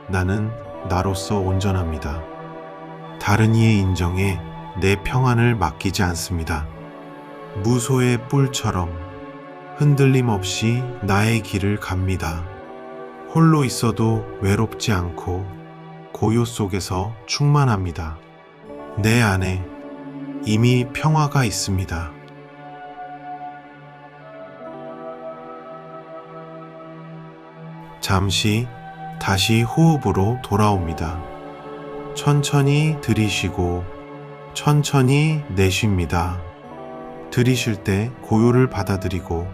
[SPEAKER 1] 나는 나로서 온전합니다. 다른 이의 인정에 내 평안을 맡기지 않습니다. 무소의 뿔처럼 흔들림 없이 나의 길을 갑니다. 홀로 있어도 외롭지 않고 고요 속에서 충만합니다. 내 안에 이미 평화가 있습니다. 잠시 다시 호흡으로 돌아옵니다. 천천히 들이쉬고 천천히 내쉽니다. 들이쉴 때 고요를 받아들이고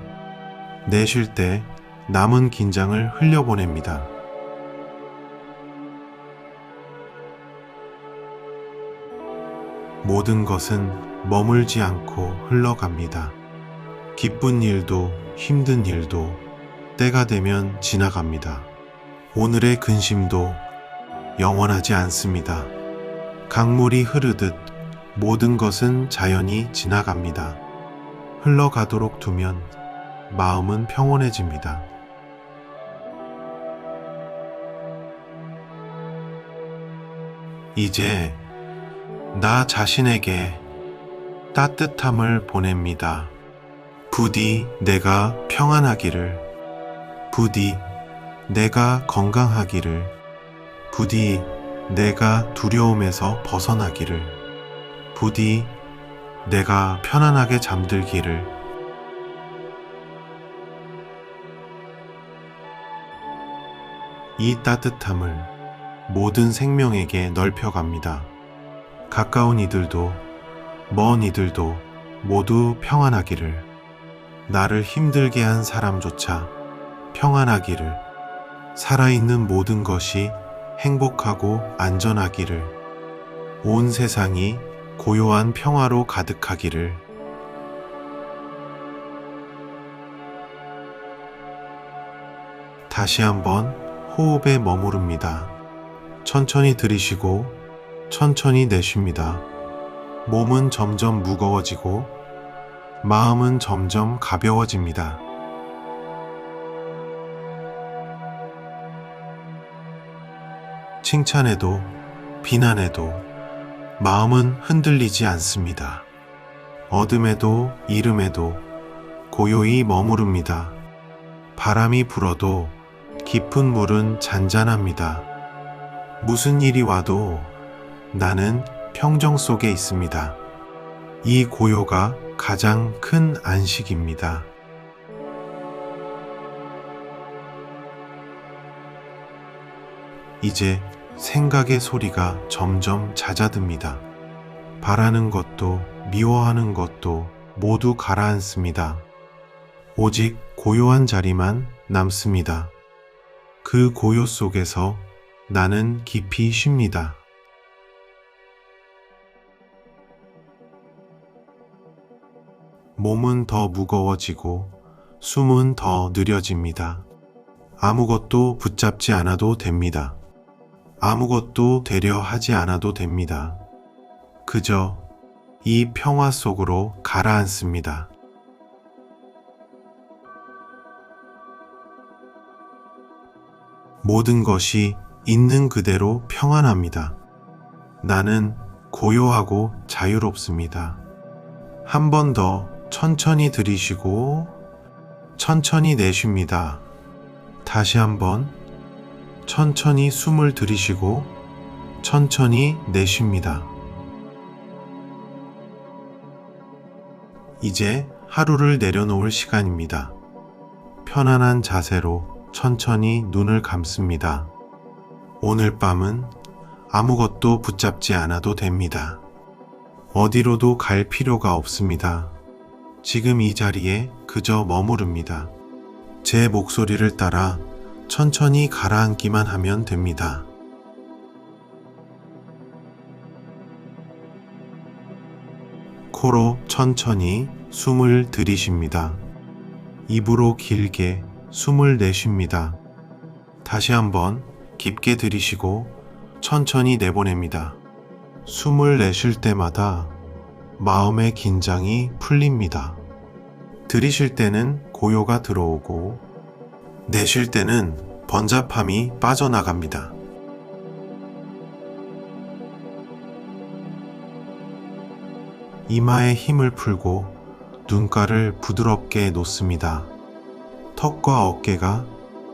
[SPEAKER 1] 내쉴 때 남은 긴장을 흘려보냅니다. 모든 것은 머물지 않고 흘러갑니다. 기쁜 일도 힘든 일도 때가 되면 지나갑니다. 오늘의 근심도 영원하지 않습니다. 강물이 흐르듯 모든 것은 자연히 지나갑니다. 흘러가도록 두면 마음은 평온해집니다. 이제 나 자신에게 따뜻함을 보냅니다. 부디 내가 평안하기를, 부디 내가 건강하기를, 부디 내가 두려움에서 벗어나기를, 부디 내가 편안하게 잠들기를. 이 따뜻함을 모든 생명에게 넓혀갑니다. 가까운 이들도 먼 이들도 모두 평안하기를, 나를 힘들게 한 사람조차 평안하기를, 살아있는 모든 것이 행복하고 안전하기를, 온 세상이 고요한 평화로 가득하기를. 다시 한번 호흡에 머무릅니다. 천천히 들이쉬고 천천히 내쉽니다. 몸은 점점 무거워지고 마음은 점점 가벼워집니다. 칭찬해도 비난해도 마음은 흔들리지 않습니다. 어둠에도 이름에도 고요히 머무릅니다. 바람이 불어도 깊은 물은 잔잔합니다. 무슨 일이 와도 나는 평정 속에 있습니다. 이 고요가 가장 큰 안식입니다. 이제 생각의 소리가 점점 잦아듭니다. 바라는 것도 미워하는 것도 모두 가라앉습니다. 오직 고요한 자리만 남습니다. 그 고요 속에서 나는 깊이 쉽니다. 몸은 더 무거워지고 숨은 더 느려집니다. 아무것도 붙잡지 않아도 됩니다. 아무것도 되려 하지 않아도 됩니다. 그저 이 평화 속으로 가라앉습니다. 모든 것이 있는 그대로 평안합니다. 나는 고요하고 자유롭습니다. 한 번 더 천천히 들이쉬고 천천히 내쉽니다. 다시 한번 천천히 숨을 들이쉬고 천천히 내쉽니다. 이제 하루를 내려놓을 시간입니다. 편안한 자세로 천천히 눈을 감습니다. 오늘 밤은 아무것도 붙잡지 않아도 됩니다. 어디로도 갈 필요가 없습니다. 지금 이 자리에 그저 머무릅니다. 제 목소리를 따라 천천히 가라앉기만 하면 됩니다. 코로 천천히 숨을 들이쉽니다. 입으로 길게 숨을 내쉽니다. 다시 한번 깊게 들이쉬고 천천히 내보냅니다. 숨을 내쉴 때마다 마음의 긴장이 풀립니다. 들이쉴 때는 고요가 들어오고 내쉴 때는 번잡함이 빠져나갑니다. 이마에 힘을 풀고 눈가를 부드럽게 놓습니다. 턱과 어깨가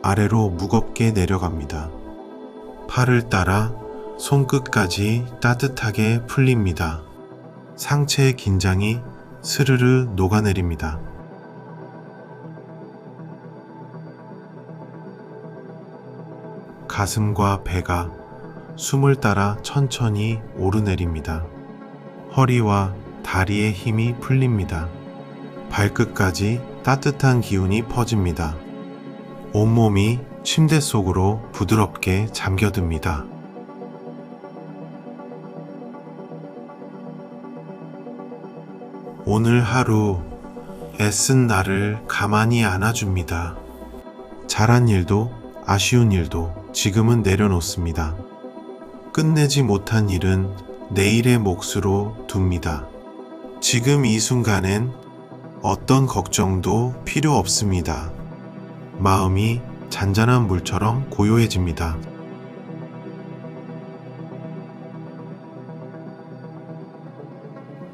[SPEAKER 1] 아래로 무겁게 내려갑니다. 팔을 따라 손끝까지 따뜻하게 풀립니다. 상체의 긴장이 스르르 녹아내립니다. 가슴과 배가 숨을 따라 천천히 오르내립니다. 허리와 다리의 힘이 풀립니다. 발끝까지 따뜻한 기운이 퍼집니다. 온몸이 침대 속으로 부드럽게 잠겨듭니다. 오늘 하루 애쓴 나를 가만히 안아줍니다. 잘한 일도 아쉬운 일도 지금은 내려놓습니다. 끝내지 못한 일은 내일의 몫으로 둡니다. 지금 이 순간엔 어떤 걱정도 필요 없습니다. 마음이 잔잔한 물처럼 고요해집니다.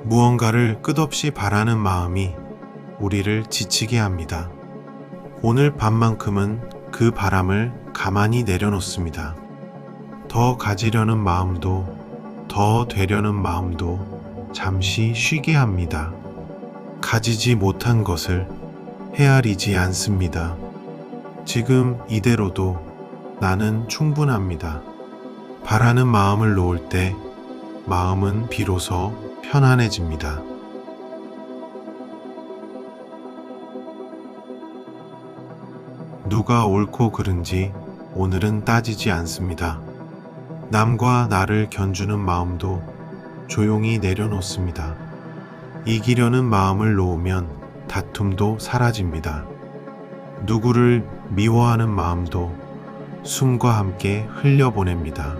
[SPEAKER 1] 무언가를 끝없이 바라는 마음이 우리를 지치게 합니다. 오늘 밤만큼은 그 바람을 가만히 내려놓습니다. 더 가지려는 마음도 더 되려는 마음도 잠시 쉬게 합니다. 가지지 못한 것을 헤아리지 않습니다. 지금 이대로도 나는 충분합니다. 바라는 마음을 놓을 때 마음은 비로소 편안해집니다. 누가 옳고 그른지 오늘은 따지지 않습니다. 남과 나를 견주는 마음도 조용히 내려놓습니다. 이기려는 마음을 놓으면 다툼도 사라집니다. 누구를 미워하는 마음도 숨과 함께 흘려보냅니다.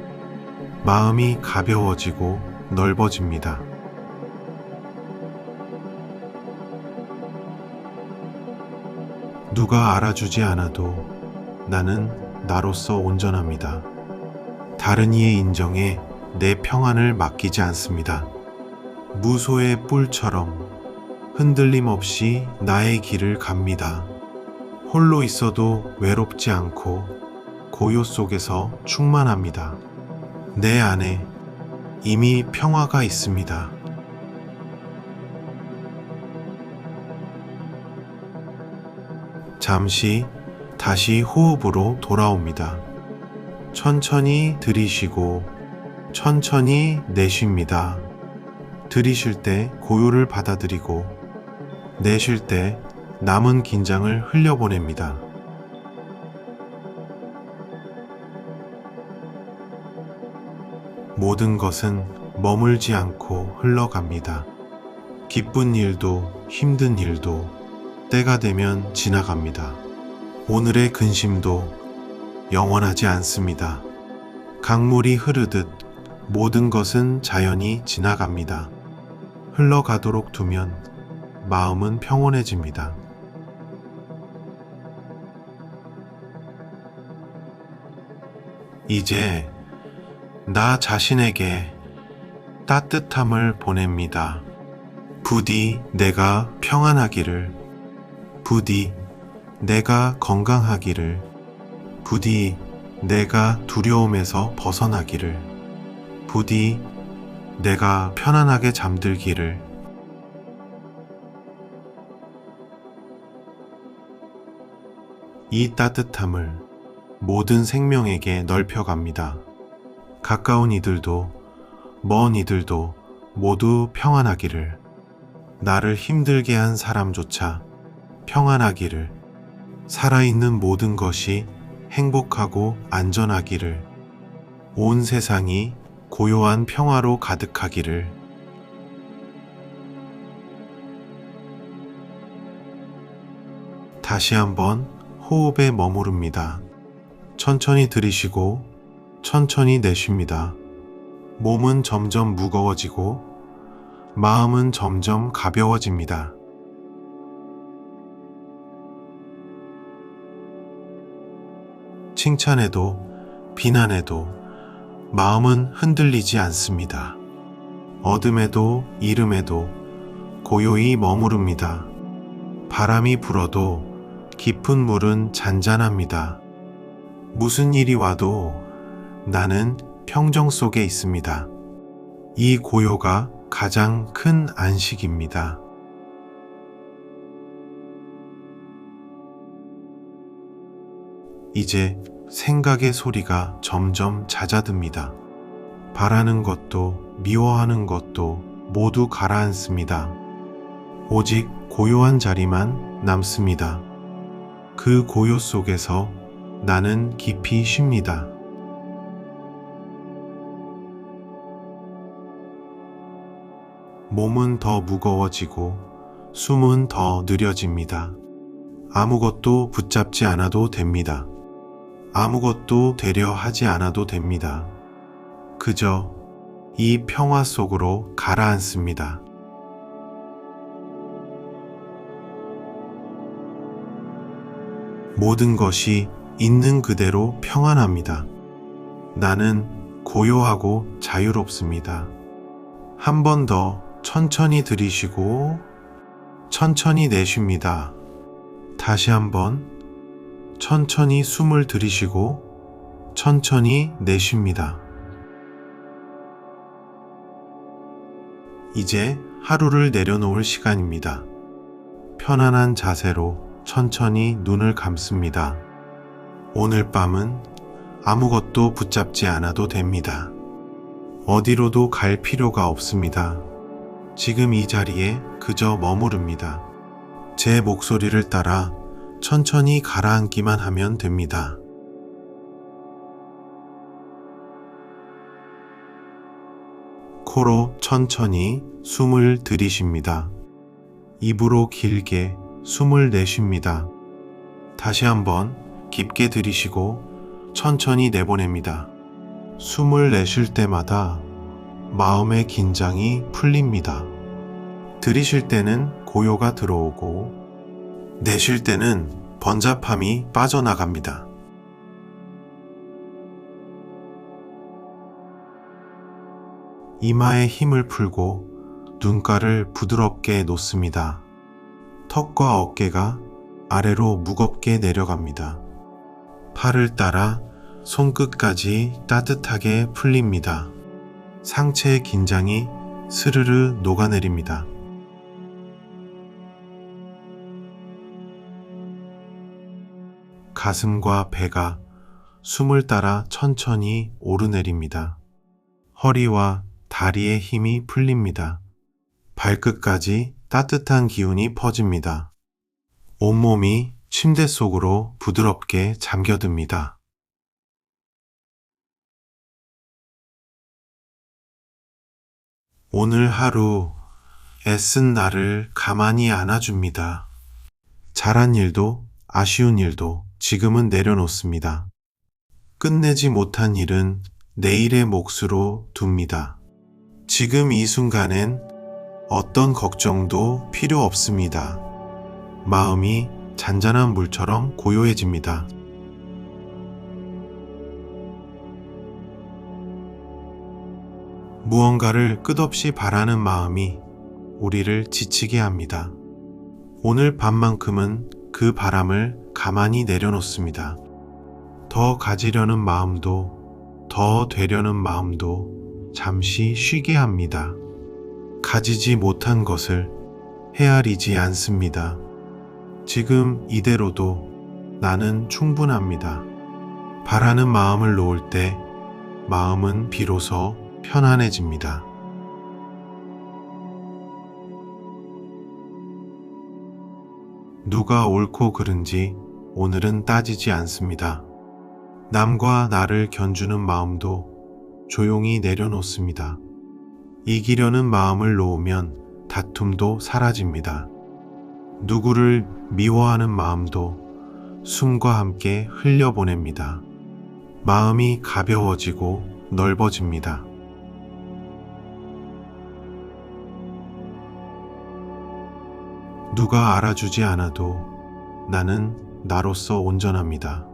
[SPEAKER 1] 마음이 가벼워지고 넓어집니다. 누가 알아주지 않아도 나는 나로서 온전합니다. 다른 이의 인정에 내 평안을 맡기지 않습니다. 무소의 뿔처럼 흔들림 없이 나의 길을 갑니다. 홀로 있어도 외롭지 않고 고요 속에서 충만합니다. 내 안에 이미 평화가 있습니다. 잠시 다시 호흡으로 돌아옵니다. 천천히 들이쉬고 천천히 내쉽니다. 들이쉴 때 고요를 받아들이고 내쉴 때 남은 긴장을 흘려보냅니다. 모든 것은 머물지 않고 흘러갑니다. 기쁜 일도 힘든 일도 때가 되면 지나갑니다. 오늘의 근심도 영원하지 않습니다. 강물이 흐르듯 모든 것은 자연히 지나갑니다. 흘러가도록 두면 마음은 평온해집니다. 이제 나 자신에게 따뜻함을 보냅니다. 부디 내가 평안하기를, 부디 내가 건강하기를, 부디 내가 두려움에서 벗어나기를, 부디 내가 편안하게 잠들기를. 이 따뜻함을 모든 생명에게 넓혀갑니다. 가까운 이들도 먼 이들도 모두 평안하기를, 나를 힘들게 한 사람조차 평안하기를, 살아있는 모든 것이 행복하고 안전하기를, 온 세상이 고요한 평화로 가득하기를. 다시 한번 호흡에 머무릅니다. 천천히 들이쉬고 천천히 내쉽니다. 몸은 점점 무거워지고 마음은 점점 가벼워집니다. 칭찬해도 비난해도 마음은 흔들리지 않습니다. 어둠에도 이름에도 고요히 머무릅니다. 바람이 불어도 깊은 물은 잔잔합니다. 무슨 일이 와도 나는 평정 속에 있습니다. 이 고요가 가장 큰 안식입니다. 이제 생각의 소리가 점점 잦아듭니다. 바라는 것도 미워하는 것도 모두 가라앉습니다. 오직 고요한 자리만 남습니다. 그 고요 속에서 나는 깊이 쉽니다. 몸은 더 무거워지고 숨은 더 느려집니다. 아무것도 붙잡지 않아도 됩니다. 아무것도 되려 하지 않아도 됩니다. 그저 이 평화 속으로 가라앉습니다. 모든 것이 있는 그대로 평안합니다. 나는 고요하고 자유롭습니다. 한 번 더 천천히 들이쉬고 천천히 내쉽니다. 다시 한번 천천히 숨을 들이쉬고 천천히 내쉽니다. 이제 하루를 내려놓을 시간입니다. 편안한 자세로 천천히 눈을 감습니다. 오늘 밤은 아무것도 붙잡지 않아도 됩니다. 어디로도 갈 필요가 없습니다. 지금 이 자리에 그저 머무릅니다. 제 목소리를 따라 천천히 가라앉기만 하면 됩니다. 코로 천천히 숨을 들이쉽니다. 입으로 길게 숨을 내쉽니다. 다시 한번 깊게 들이쉬고 천천히 내보냅니다. 숨을 내쉴 때마다 마음의 긴장이 풀립니다. 들이쉴 때는 고요가 들어오고 내쉴 때는 번잡함이 빠져나갑니다. 이마에 힘을 풀고 눈가를 부드럽게 놓습니다. 턱과 어깨가 아래로 무겁게 내려갑니다. 팔을 따라 손끝까지 따뜻하게 풀립니다. 상체의 긴장이 스르르 녹아내립니다. 가슴과 배가 숨을 따라 천천히 오르내립니다. 허리와 다리의 힘이 풀립니다. 발끝까지 따뜻한 기운이 퍼집니다. 온몸이 침대 속으로 부드럽게 잠겨듭니다. 오늘 하루 애쓴 나를 가만히 안아줍니다. 잘한 일도 아쉬운 일도 지금은 내려놓습니다. 끝내지 못한 일은 내일의 몫으로 둡니다. 지금 이 순간엔 어떤 걱정도 필요 없습니다. 마음이 잔잔한 물처럼 고요해집니다. 무언가를 끝없이 바라는 마음이 우리를 지치게 합니다. 오늘 밤만큼은 그 바람을 가만히 내려놓습니다. 더 가지려는 마음도 더 되려는 마음도 잠시 쉬게 합니다. 가지지 못한 것을 헤아리지 않습니다. 지금 이대로도 나는 충분합니다. 바라는 마음을 놓을 때 마음은 비로소 편안해집니다. 누가 옳고 그른지 오늘은 따지지 않습니다. 남과 나를 견주는 마음도 조용히 내려놓습니다. 이기려는 마음을 놓으면 다툼도 사라집니다. 누구를 미워하는 마음도 숨과 함께 흘려보냅니다. 마음이 가벼워지고 넓어집니다. 누가 알아주지 않아도 나는 나로서 온전합니다.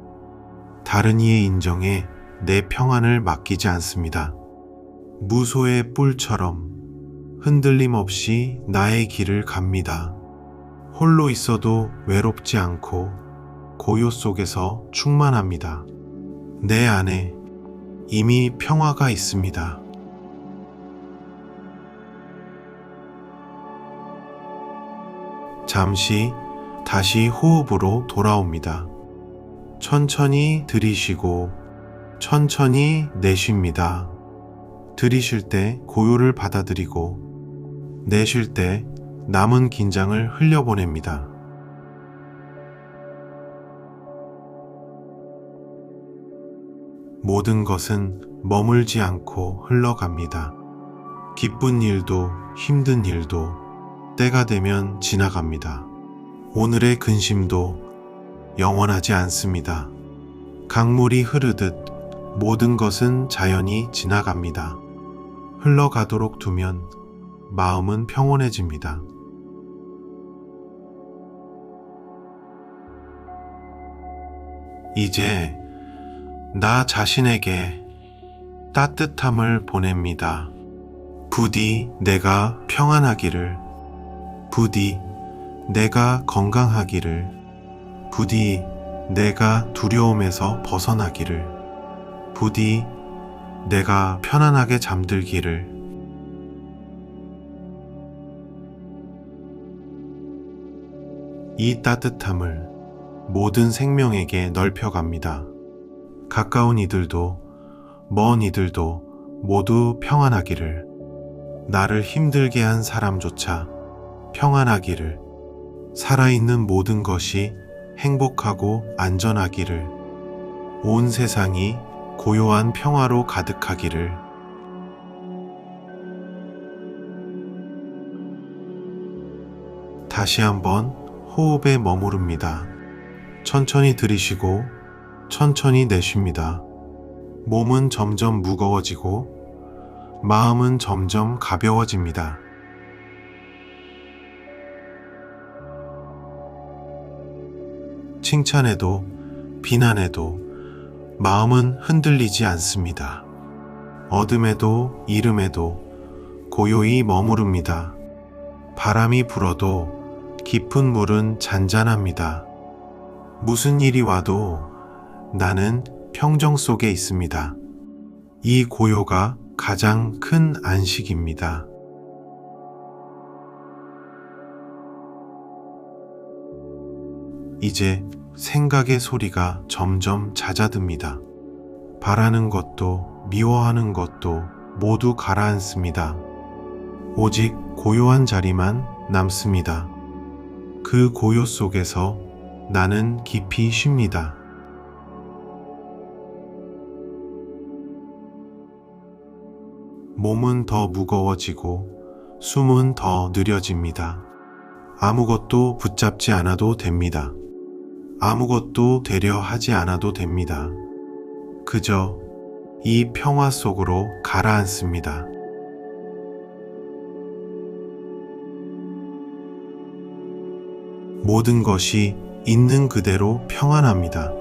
[SPEAKER 1] 다른 이의 인정에 내 평안을 맡기지 않습니다. 무소의 뿔처럼 흔들림 없이 나의 길을 갑니다. 홀로 있어도 외롭지 않고 고요 속에서 충만합니다. 내 안에 이미 평화가 있습니다. 잠시 다시 호흡으로 돌아옵니다. 천천히 들이쉬고 천천히 내쉽니다. 들이쉴 때 고요를 받아들이고 내쉴 때 남은 긴장을 흘려보냅니다. 모든 것은 머물지 않고 흘러갑니다. 기쁜 일도 힘든 일도 때가 되면 지나갑니다. 오늘의 근심도 영원하지 않습니다. 강물이 흐르듯 모든 것은 자연히 지나갑니다. 흘러가도록 두면 마음은 평온해집니다. 이제 나 자신에게 따뜻함을 보냅니다. 부디 내가 평안하기를, 부디 내가 건강하기를, 부디 내가 두려움에서 벗어나기를, 부디 내가 편안하게 잠들기를. 이 따뜻함을 모든 생명에게 넓혀갑니다. 가까운 이들도 먼 이들도 모두 평안하기를, 나를 힘들게 한 사람조차 평안하기를, 살아있는 모든 것이 행복하고 안전하기를, 온 세상이 고요한 평화로 가득하기를. 다시 한번 호흡에 머무릅니다. 천천히 들이쉬고 천천히 내쉽니다. 몸은 점점 무거워지고 마음은 점점 가벼워집니다. 칭찬해도 비난해도 마음은 흔들리지 않습니다. 어둠에도 이름에도 고요히 머무릅니다. 바람이 불어도 깊은 물은 잔잔합니다. 무슨 일이 와도 나는 평정 속에 있습니다. 이 고요가 가장 큰 안식입니다. 이제 생각의 소리가 점점 잦아듭니다. 바라는 것도 미워하는 것도 모두 가라앉습니다. 오직 고요한 자리만 남습니다. 그 고요 속에서 나는 깊이 쉽니다. 몸은 더 무거워지고 숨은 더 느려집니다. 아무것도 붙잡지 않아도 됩니다. 아무것도 되려 하지 않아도 됩니다. 그저 이 평화 속으로 가라앉습니다. 모든 것이 있는 그대로 평안합니다.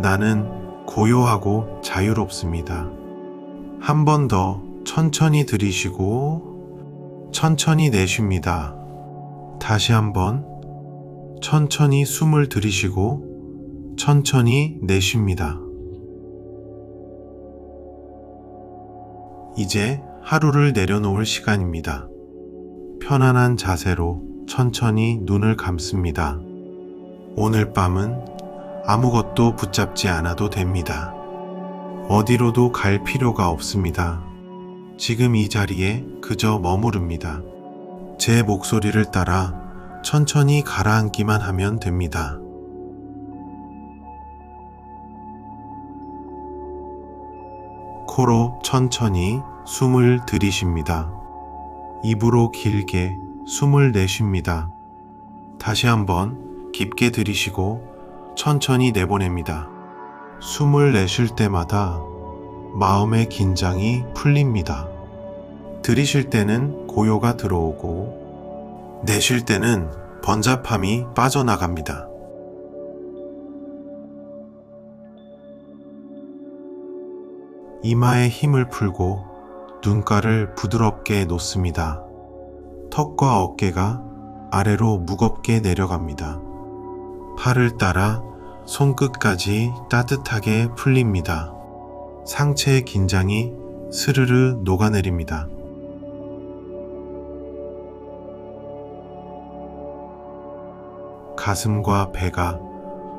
[SPEAKER 1] 나는 고요하고 자유롭습니다. 한 번 더 천천히 들이쉬고 천천히 내쉽니다. 다시 한번 천천히 숨을 들이쉬고 천천히 내쉽니다. 이제 하루를 내려놓을 시간입니다. 편안한 자세로 천천히 눈을 감습니다. 오늘 밤은 아무것도 붙잡지 않아도 됩니다. 어디로도 갈 필요가 없습니다. 지금 이 자리에 그저 머무릅니다. 제 목소리를 따라 천천히 가라앉기만 하면 됩니다. 코로 천천히 숨을 들이쉽니다. 입으로 길게 숨을 내쉽니다. 다시 한번 깊게 들이쉬고 천천히 내보냅니다. 숨을 내쉴 때마다 마음의 긴장이 풀립니다. 들이쉴 때는 고요가 들어오고 내쉴 때는 번잡함이 빠져나갑니다. 이마에 힘을 풀고 눈가를 부드럽게 놓습니다. 턱과 어깨가 아래로 무겁게 내려갑니다. 팔을 따라 손끝까지 따뜻하게 풀립니다. 상체의 긴장이 스르르 녹아내립니다. 가슴과 배가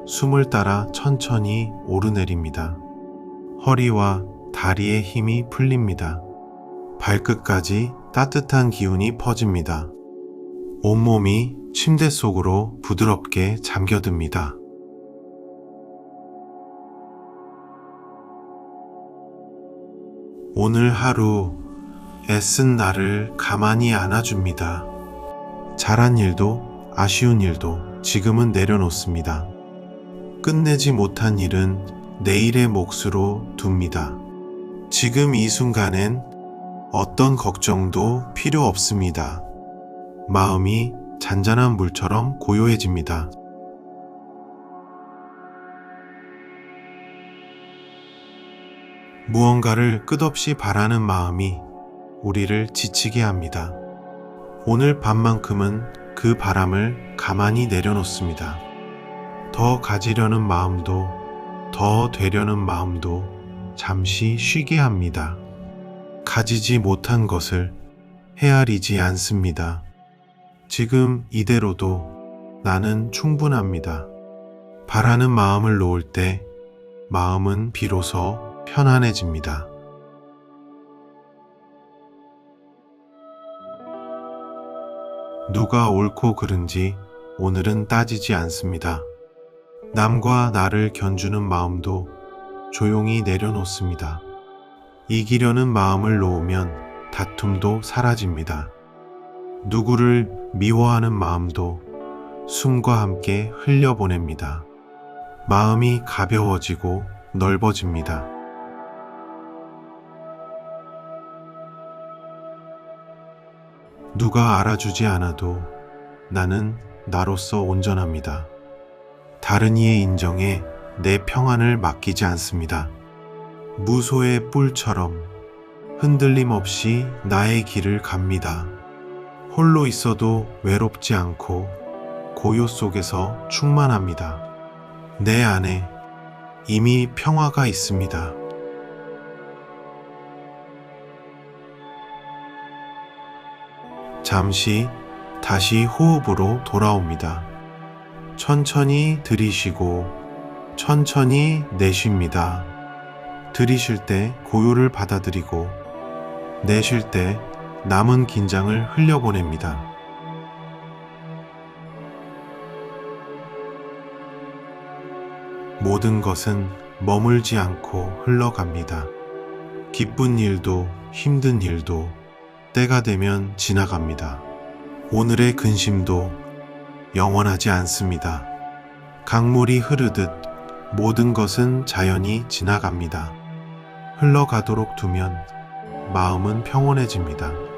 [SPEAKER 1] 숨을 따라 천천히 오르내립니다. 허리와 다리의 힘이 풀립니다. 발끝까지 따뜻한 기운이 퍼집니다. 온몸이 침대 속으로 부드럽게 잠겨듭니다. 오늘 하루 애쓴 나를 가만히 안아줍니다. 잘한 일도 아쉬운 일도 지금은 내려놓습니다. 끝내지 못한 일은 내일의 몫으로 둡니다. 지금 이 순간엔 어떤 걱정도 필요 없습니다. 마음이 잔잔한 물처럼 고요해집니다. 무언가를 끝없이 바라는 마음이 우리를 지치게 합니다. 오늘 밤만큼은 그 바람을 가만히 내려놓습니다. 더 가지려는 마음도 더 되려는 마음도 잠시 쉬게 합니다. 가지지 못한 것을 헤아리지 않습니다. 지금 이대로도 나는 충분합니다. 바라는 마음을 놓을 때 마음은 비로소 편안해집니다. 누가 옳고 그른지 오늘은 따지지 않습니다. 남과 나를 견주는 마음도 조용히 내려놓습니다. 이기려는 마음을 놓으면 다툼도 사라집니다. 누구를 미워하는 마음도 숨과 함께 흘려보냅니다. 마음이 가벼워지고 넓어집니다. 누가 알아주지 않아도 나는 나로서 온전합니다. 다른 이의 인정에 내 평안을 맡기지 않습니다. 무소의 뿔처럼 흔들림 없이 나의 길을 갑니다. 홀로 있어도 외롭지 않고 고요 속에서 충만합니다. 내 안에 이미 평화가 있습니다. 잠시 다시 호흡으로 돌아옵니다. 천천히 들이쉬고 천천히 내쉽니다. 들이쉴 때 고요를 받아들이고 내쉴 때 남은 긴장을 흘려보냅니다. 모든 것은 머물지 않고 흘러갑니다. 기쁜 일도 힘든 일도 때가 되면 지나갑니다. 오늘의 근심도 영원하지 않습니다. 강물이 흐르듯 모든 것은 자연히 지나갑니다. 흘러가도록 두면 마음은 평온해집니다.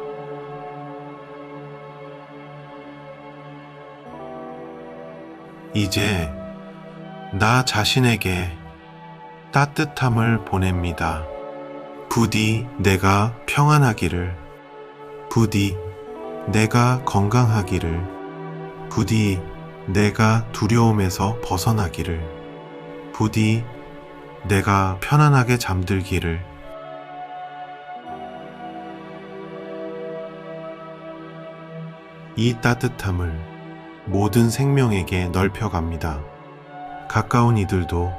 [SPEAKER 1] 이제 나 자신에게 따뜻함을 보냅니다. 부디 내가 평안하기를, 부디 내가 건강하기를, 부디 내가 두려움에서 벗어나기를, 부디 내가 편안하게 잠들기를. 이 따뜻함을 모든 생명에게 넓혀갑니다. 가까운 이들도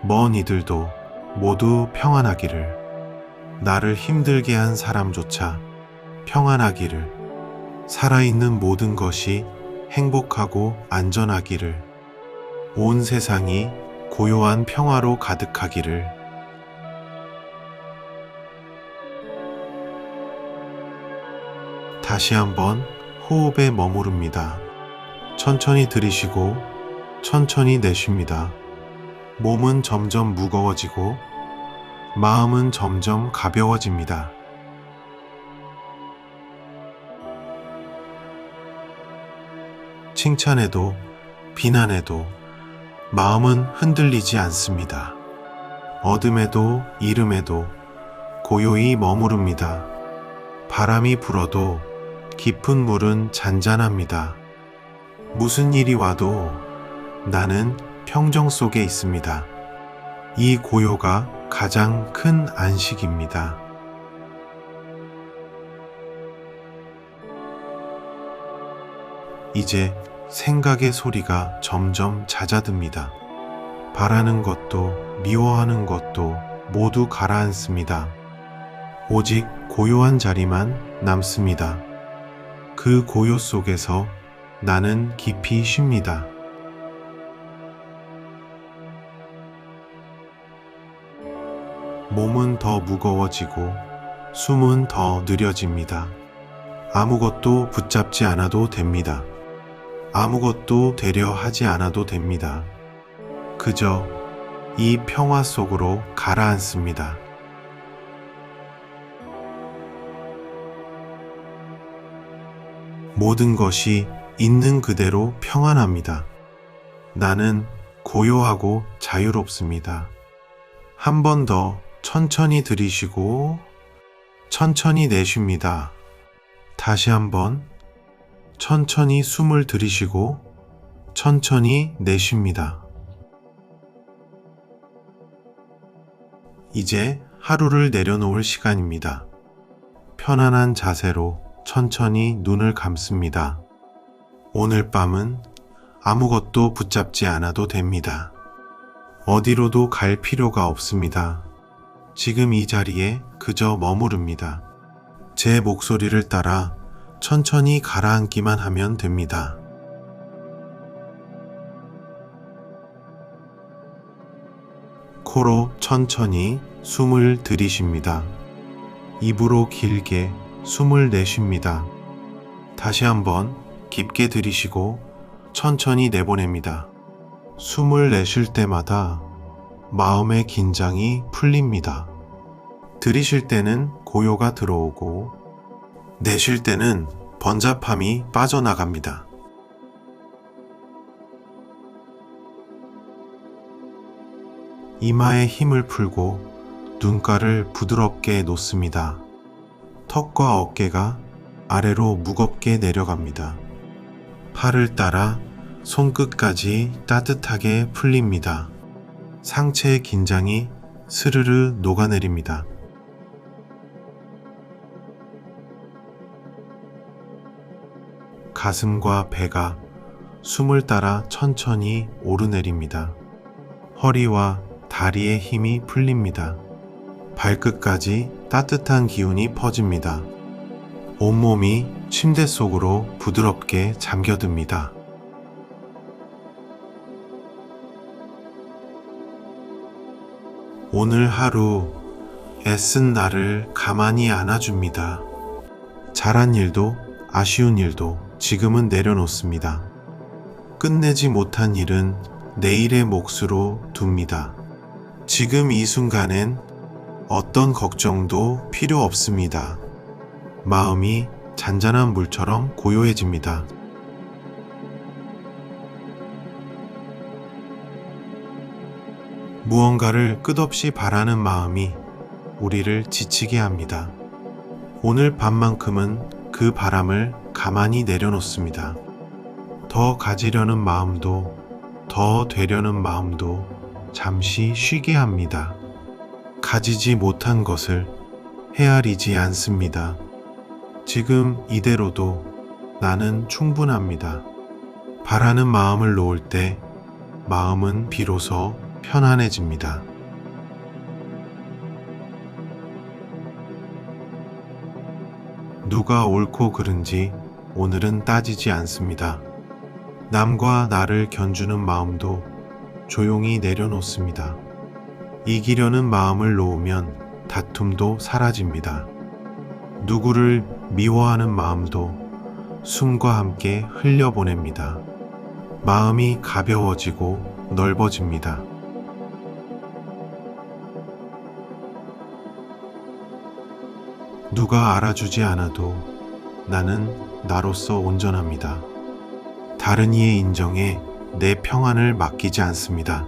[SPEAKER 1] 먼 이들도 모두 평안하기를, 나를 힘들게 한 사람조차 평안하기를, 살아있는 모든 것이 행복하고 안전하기를, 온 세상이 고요한 평화로 가득하기를. 다시 한번 호흡에 머무릅니다. 천천히 들이쉬고 천천히 내쉽니다. 몸은 점점 무거워지고 마음은 점점 가벼워집니다. 칭찬해도 비난해도 마음은 흔들리지 않습니다. 어둠에도 이름에도 고요히 머무릅니다. 바람이 불어도 깊은 물은 잔잔합니다. 무슨 일이 와도 나는 평정 속에 있습니다. 이 고요가 가장 큰 안식입니다. 이제 생각의 소리가 점점 잦아듭니다. 바라는 것도 미워하는 것도 모두 가라앉습니다. 오직 고요한 자리만 남습니다. 그 고요 속에서 나는 깊이 쉽니다. 몸은 더 무거워지고 숨은 더 느려집니다. 아무것도 붙잡지 않아도 됩니다. 아무것도 되려 하지 않아도 됩니다. 그저 이 평화 속으로 가라앉습니다. 모든 것이 있는 그대로 평안합니다. 나는 고요하고 자유롭습니다. 한 번 더 천천히 들이쉬고 천천히 내쉽니다. 다시 한번 천천히 숨을 들이쉬고 천천히 내쉽니다. 이제 하루를 내려놓을 시간입니다. 편안한 자세로 천천히 눈을 감습니다. 오늘 밤은 아무것도 붙잡지 않아도 됩니다. 어디로도 갈 필요가 없습니다. 지금 이 자리에 그저 머무릅니다. 제 목소리를 따라 천천히 가라앉기만 하면 됩니다. 코로 천천히 숨을 들이쉽니다. 입으로 길게 숨을 내쉽니다. 다시 한번 깊게 들이쉬고 천천히 내보냅니다. 숨을 내쉴 때마다 마음의 긴장이 풀립니다. 들이쉴 때는 고요가 들어오고 내쉴 때는 번잡함이 빠져나갑니다. 이마에 힘을 풀고 눈가를 부드럽게 놓습니다. 턱과 어깨가 아래로 무겁게 내려갑니다. 팔을 따라 손끝까지 따뜻하게 풀립니다. 상체의 긴장이 스르르 녹아내립니다. 가슴과 배가 숨을 따라 천천히 오르내립니다. 허리와 다리의 힘이 풀립니다. 발끝까지 따뜻한 기운이 퍼집니다. 온몸이 침대 속으로 부드럽게 잠겨듭니다. 오늘 하루 애쓴 나를 가만히 안아줍니다. 잘한 일도 아쉬운 일도 지금은 내려놓습니다. 끝내지 못한 일은 내일의 몫으로 둡니다. 지금 이 순간엔 어떤 걱정도 필요 없습니다. 마음이 잔잔한 물처럼 고요해집니다. 무언가를 끝없이 바라는 마음이 우리를 지치게 합니다. 오늘 밤만큼은 그 바람을 가만히 내려놓습니다. 더 가지려는 마음도 더 되려는 마음도 잠시 쉬게 합니다. 가지지 못한 것을 헤아리지 않습니다. 지금 이대로도 나는 충분합니다. 바라는 마음을 놓을 때 마음은 비로소 편안해집니다. 누가 옳고 그른지 오늘은 따지지 않습니다. 남과 나를 견주는 마음도 조용히 내려놓습니다. 이기려는 마음을 놓으면 다툼도 사라집니다. 누구를 미워하는 마음도 숨과 함께 흘려보냅니다. 마음이 가벼워지고 넓어집니다. 누가 알아주지 않아도 나는 나로서 온전합니다. 다른 이의 인정에 내 평안을 맡기지 않습니다.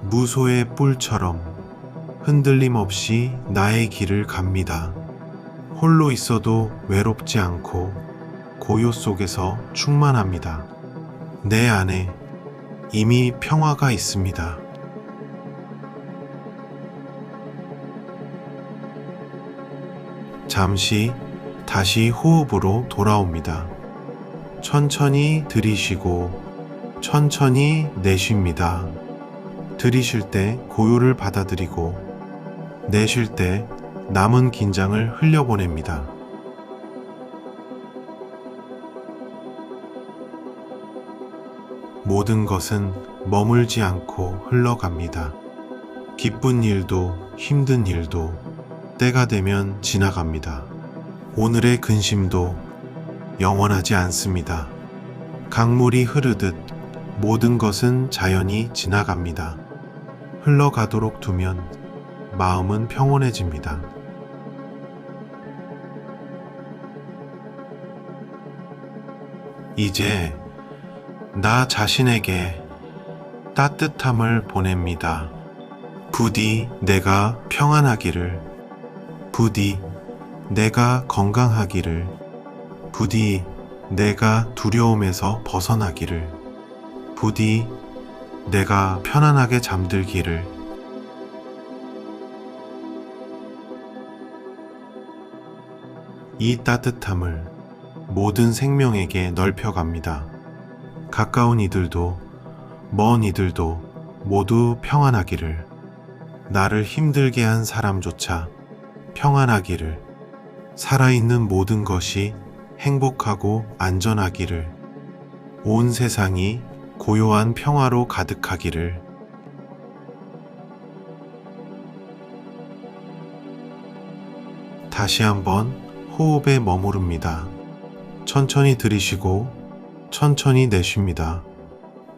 [SPEAKER 1] 무소의 뿔처럼 흔들림 없이 나의 길을 갑니다. 홀로 있어도 외롭지 않고 고요 속에서 충만합니다. 내 안에 이미 평화가 있습니다. 잠시 다시 호흡으로 돌아옵니다. 천천히 들이쉬고 천천히 내쉽니다. 들이쉴 때 고요를 받아들이고 내쉴 때 남은 긴장을 흘려보냅니다. 모든 것은 머물지 않고 흘러갑니다. 기쁜 일도 힘든 일도 때가 되면 지나갑니다. 오늘의 근심도 영원하지 않습니다. 강물이 흐르듯 모든 것은 자연히 지나갑니다. 흘러가도록 두면 마음은 평온해집니다. 이제 나 자신에게 따뜻함을 보냅니다. 부디 내가 평안하기를, 부디 내가 건강하기를, 부디 내가 두려움에서 벗어나기를, 부디 내가 편안하게 잠들기를. 이 따뜻함을 모든 생명에게 넓혀갑니다. 가까운 이들도 먼 이들도 모두 평안하기를, 나를 힘들게 한 사람조차 평안하기를, 살아있는 모든 것이 행복하고 안전하기를, 온 세상이 고요한 평화로 가득하기를. 다시 한번 호흡에 머무릅니다. 천천히 들이쉬고 천천히 내쉽니다.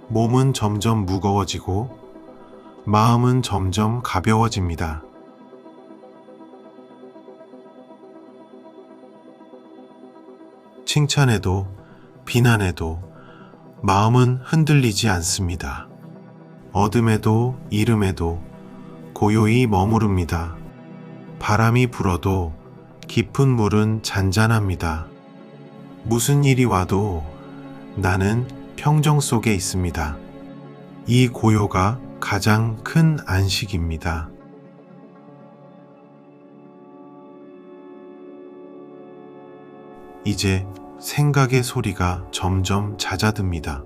[SPEAKER 1] 몸은 점점 무거워지고 마음은 점점 가벼워집니다. 칭찬해도 비난해도 마음은 흔들리지 않습니다. 어둠에도 이름에도 고요히 머무릅니다. 바람이 불어도 깊은 물은 잔잔합니다. 무슨 일이 와도 나는 평정 속에 있습니다. 이 고요가 가장 큰 안식입니다. 이제 생각의 소리가 점점 잦아듭니다.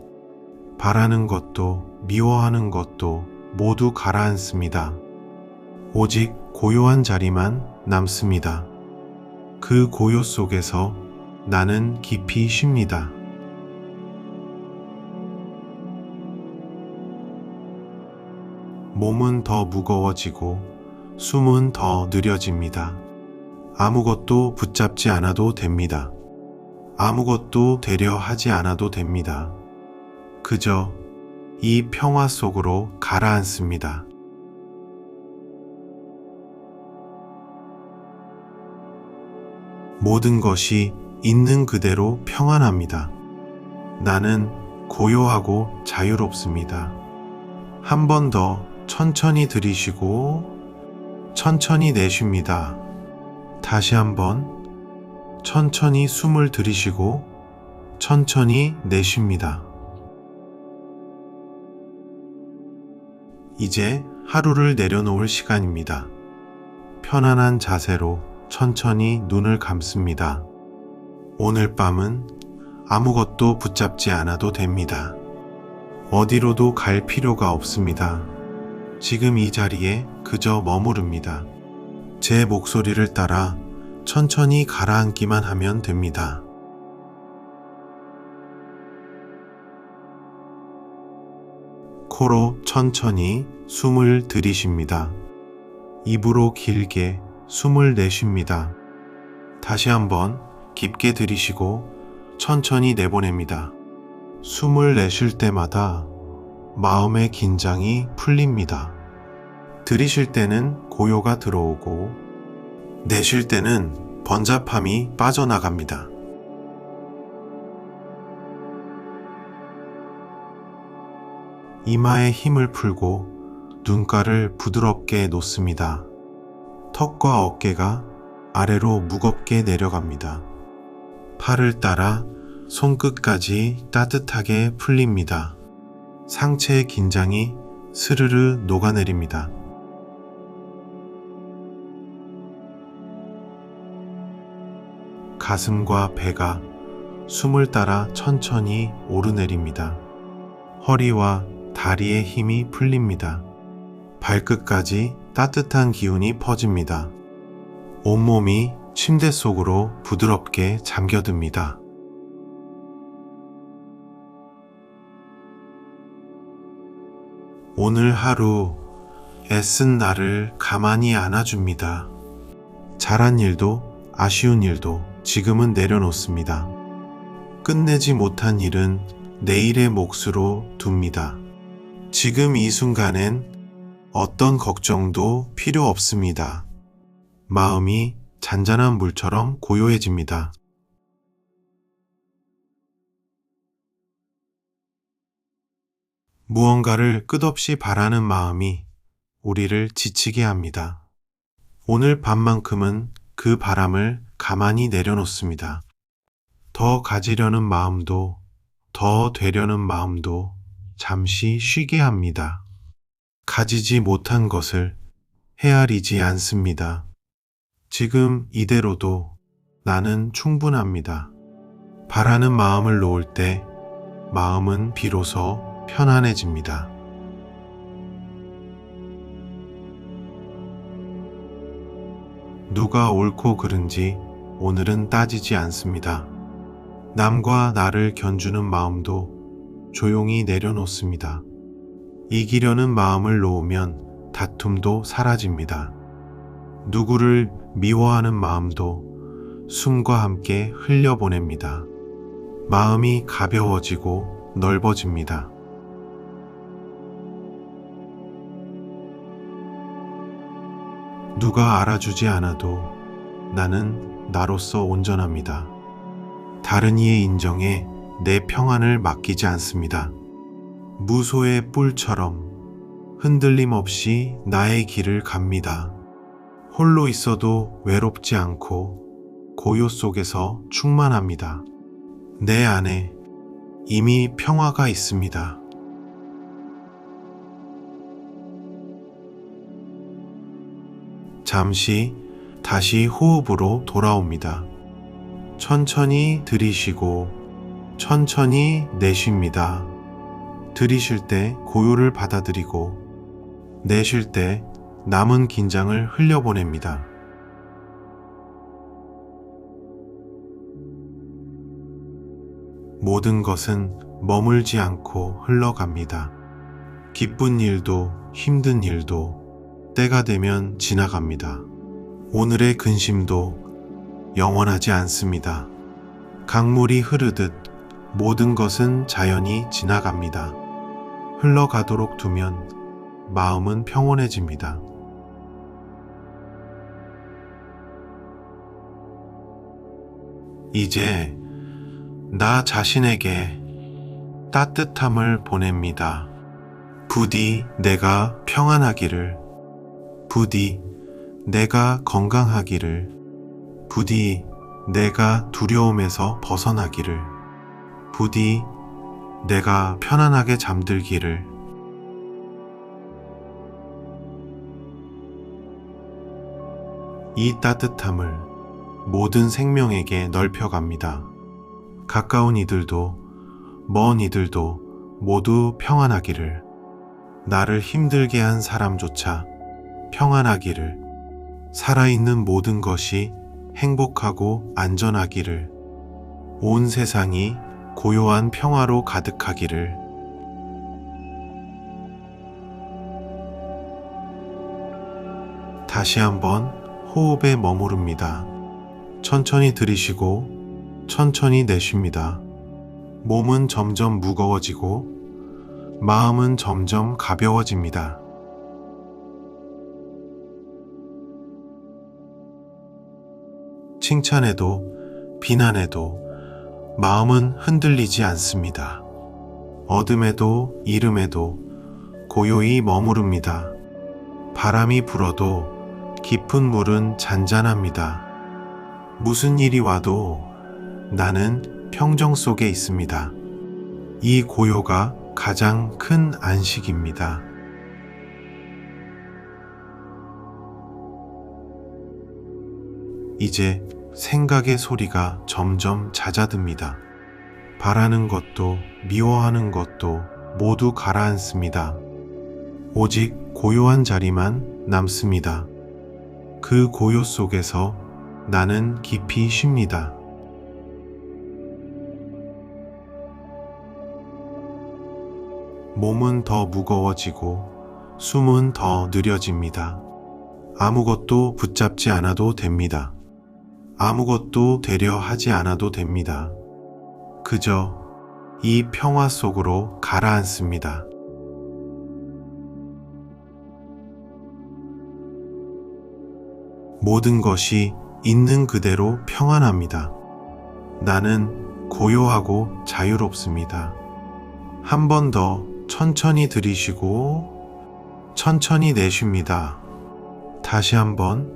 [SPEAKER 1] 바라는 것도 미워하는 것도 모두 가라앉습니다. 오직 고요한 자리만 남습니다. 그 고요 속에서 나는 깊이 쉽니다. 몸은 더 무거워지고 숨은 더 느려집니다. 아무것도 붙잡지 않아도 됩니다. 아무것도 되려 하지 않아도 됩니다. 그저 이 평화 속으로 가라앉습니다. 모든 것이 있는 그대로 평안합니다. 나는 고요하고 자유롭습니다. 한 번 더 천천히 들이쉬고 천천히 내쉽니다. 다시 한번 천천히 숨을 들이쉬고 천천히 내쉽니다. 이제 하루를 내려놓을 시간입니다. 편안한 자세로 천천히 눈을 감습니다. 오늘 밤은 아무것도 붙잡지 않아도 됩니다. 어디로도 갈 필요가 없습니다. 지금 이 자리에 그저 머무릅니다. 제 목소리를 따라 천천히 가라앉기만 하면 됩니다. 코로 천천히 숨을 들이쉽니다. 입으로 길게 숨을 내쉽니다. 다시 한번 깊게 들이쉬고 천천히 내보냅니다. 숨을 내쉴 때마다 마음의 긴장이 풀립니다. 들이쉴 때는 고요가 들어오고 내쉴 때는 번잡함이 빠져나갑니다. 이마에 힘을 풀고 눈가를 부드럽게 놓습니다. 턱과 어깨가 아래로 무겁게 내려갑니다. 팔을 따라 손끝까지 따뜻하게 풀립니다. 상체의 긴장이 스르르 녹아내립니다. 가슴과 배가 숨을 따라 천천히 오르내립니다. 허리와 다리의 힘이 풀립니다. 발끝까지 따뜻한 기운이 퍼집니다. 온몸이 침대 속으로 부드럽게 잠겨듭니다. 오늘 하루 애쓴 나를 가만히 안아줍니다. 잘한 일도 아쉬운 일도 지금은 내려놓습니다. 끝내지 못한 일은 내일의 몫으로 둡니다. 지금 이 순간엔 어떤 걱정도 필요 없습니다. 마음이 잔잔한 물처럼 고요해집니다. 무언가를 끝없이 바라는 마음이 우리를 지치게 합니다. 오늘 밤만큼은 그 바람을 가만히 내려놓습니다. 더 가지려는 마음도, 더 되려는 마음도 잠시 쉬게 합니다. 가지지 못한 것을 헤아리지 않습니다. 지금 이대로도 나는 충분합니다. 바라는 마음을 놓을 때 마음은 비로소 편안해집니다. 누가 옳고 그른지 오늘은 따지지 않습니다. 남과 나를 견주는 마음도 조용히 내려놓습니다. 이기려는 마음을 놓으면 다툼도 사라집니다. 누구를 미워하는 마음도 숨과 함께 흘려보냅니다. 마음이 가벼워지고 넓어집니다. 누가 알아주지 않아도 나는 나로서 온전합니다. 다른 이의 인정에 내 평안을 맡기지 않습니다. 무소의 뿔처럼 흔들림 없이 나의 길을 갑니다. 홀로 있어도 외롭지 않고 고요 속에서 충만합니다. 내 안에 이미 평화가 있습니다. 잠시 다시 호흡으로 돌아옵니다. 천천히 들이쉬고 천천히 내쉽니다. 들이쉴 때 고요를 받아들이고 내쉴 때 남은 긴장을 흘려보냅니다. 모든 것은 머물지 않고 흘러갑니다. 기쁜 일도 힘든 일도 때가 되면 지나갑니다. 오늘의 근심도 영원하지 않습니다. 강물이 흐르듯 모든 것은 자연히 지나갑니다. 흘러가도록 두면 마음은 평온해집니다. 이제 나 자신에게 따뜻함을 보냅니다. 부디 내가 평안하기를, 부디 내가 건강하기를, 부디 내가 두려움에서 벗어나기를, 부디 내가 편안하게 잠들기를. 이 따뜻함을 모든 생명에게 넓혀갑니다. 가까운 이들도 먼 이들도 모두 평안하기를, 나를 힘들게 한 사람조차 평안하기를, 살아있는 모든 것이 행복하고 안전하기를, 온 세상이 고요한 평화로 가득하기를. 다시 한번 호흡에 머무릅니다. 천천히 들이쉬고 천천히 내쉽니다. 몸은 점점 무거워지고 마음은 점점 가벼워집니다. 칭찬에도 비난에도 마음은 흔들리지 않습니다. 어둠에도 이름에도 고요히 머무릅니다. 바람이 불어도 깊은 물은 잔잔합니다. 무슨 일이 와도 나는 평정 속에 있습니다. 이 고요가 가장 큰 안식입니다. 이제 생각의 소리가 점점 잦아듭니다. 바라는 것도 미워하는 것도 모두 가라앉습니다. 오직 고요한 자리만 남습니다. 그 고요 속에서 나는 깊이 쉽니다. 몸은 더 무거워지고 숨은 더 느려집니다. 아무것도 붙잡지 않아도 됩니다. 아무것도 되려 하지 않아도 됩니다. 그저 이 평화 속으로 가라앉습니다. 모든 것이 있는 그대로 평안합니다. 나는 고요하고 자유롭습니다. 한 번 더 천천히 들이쉬고 천천히 내쉽니다. 다시 한번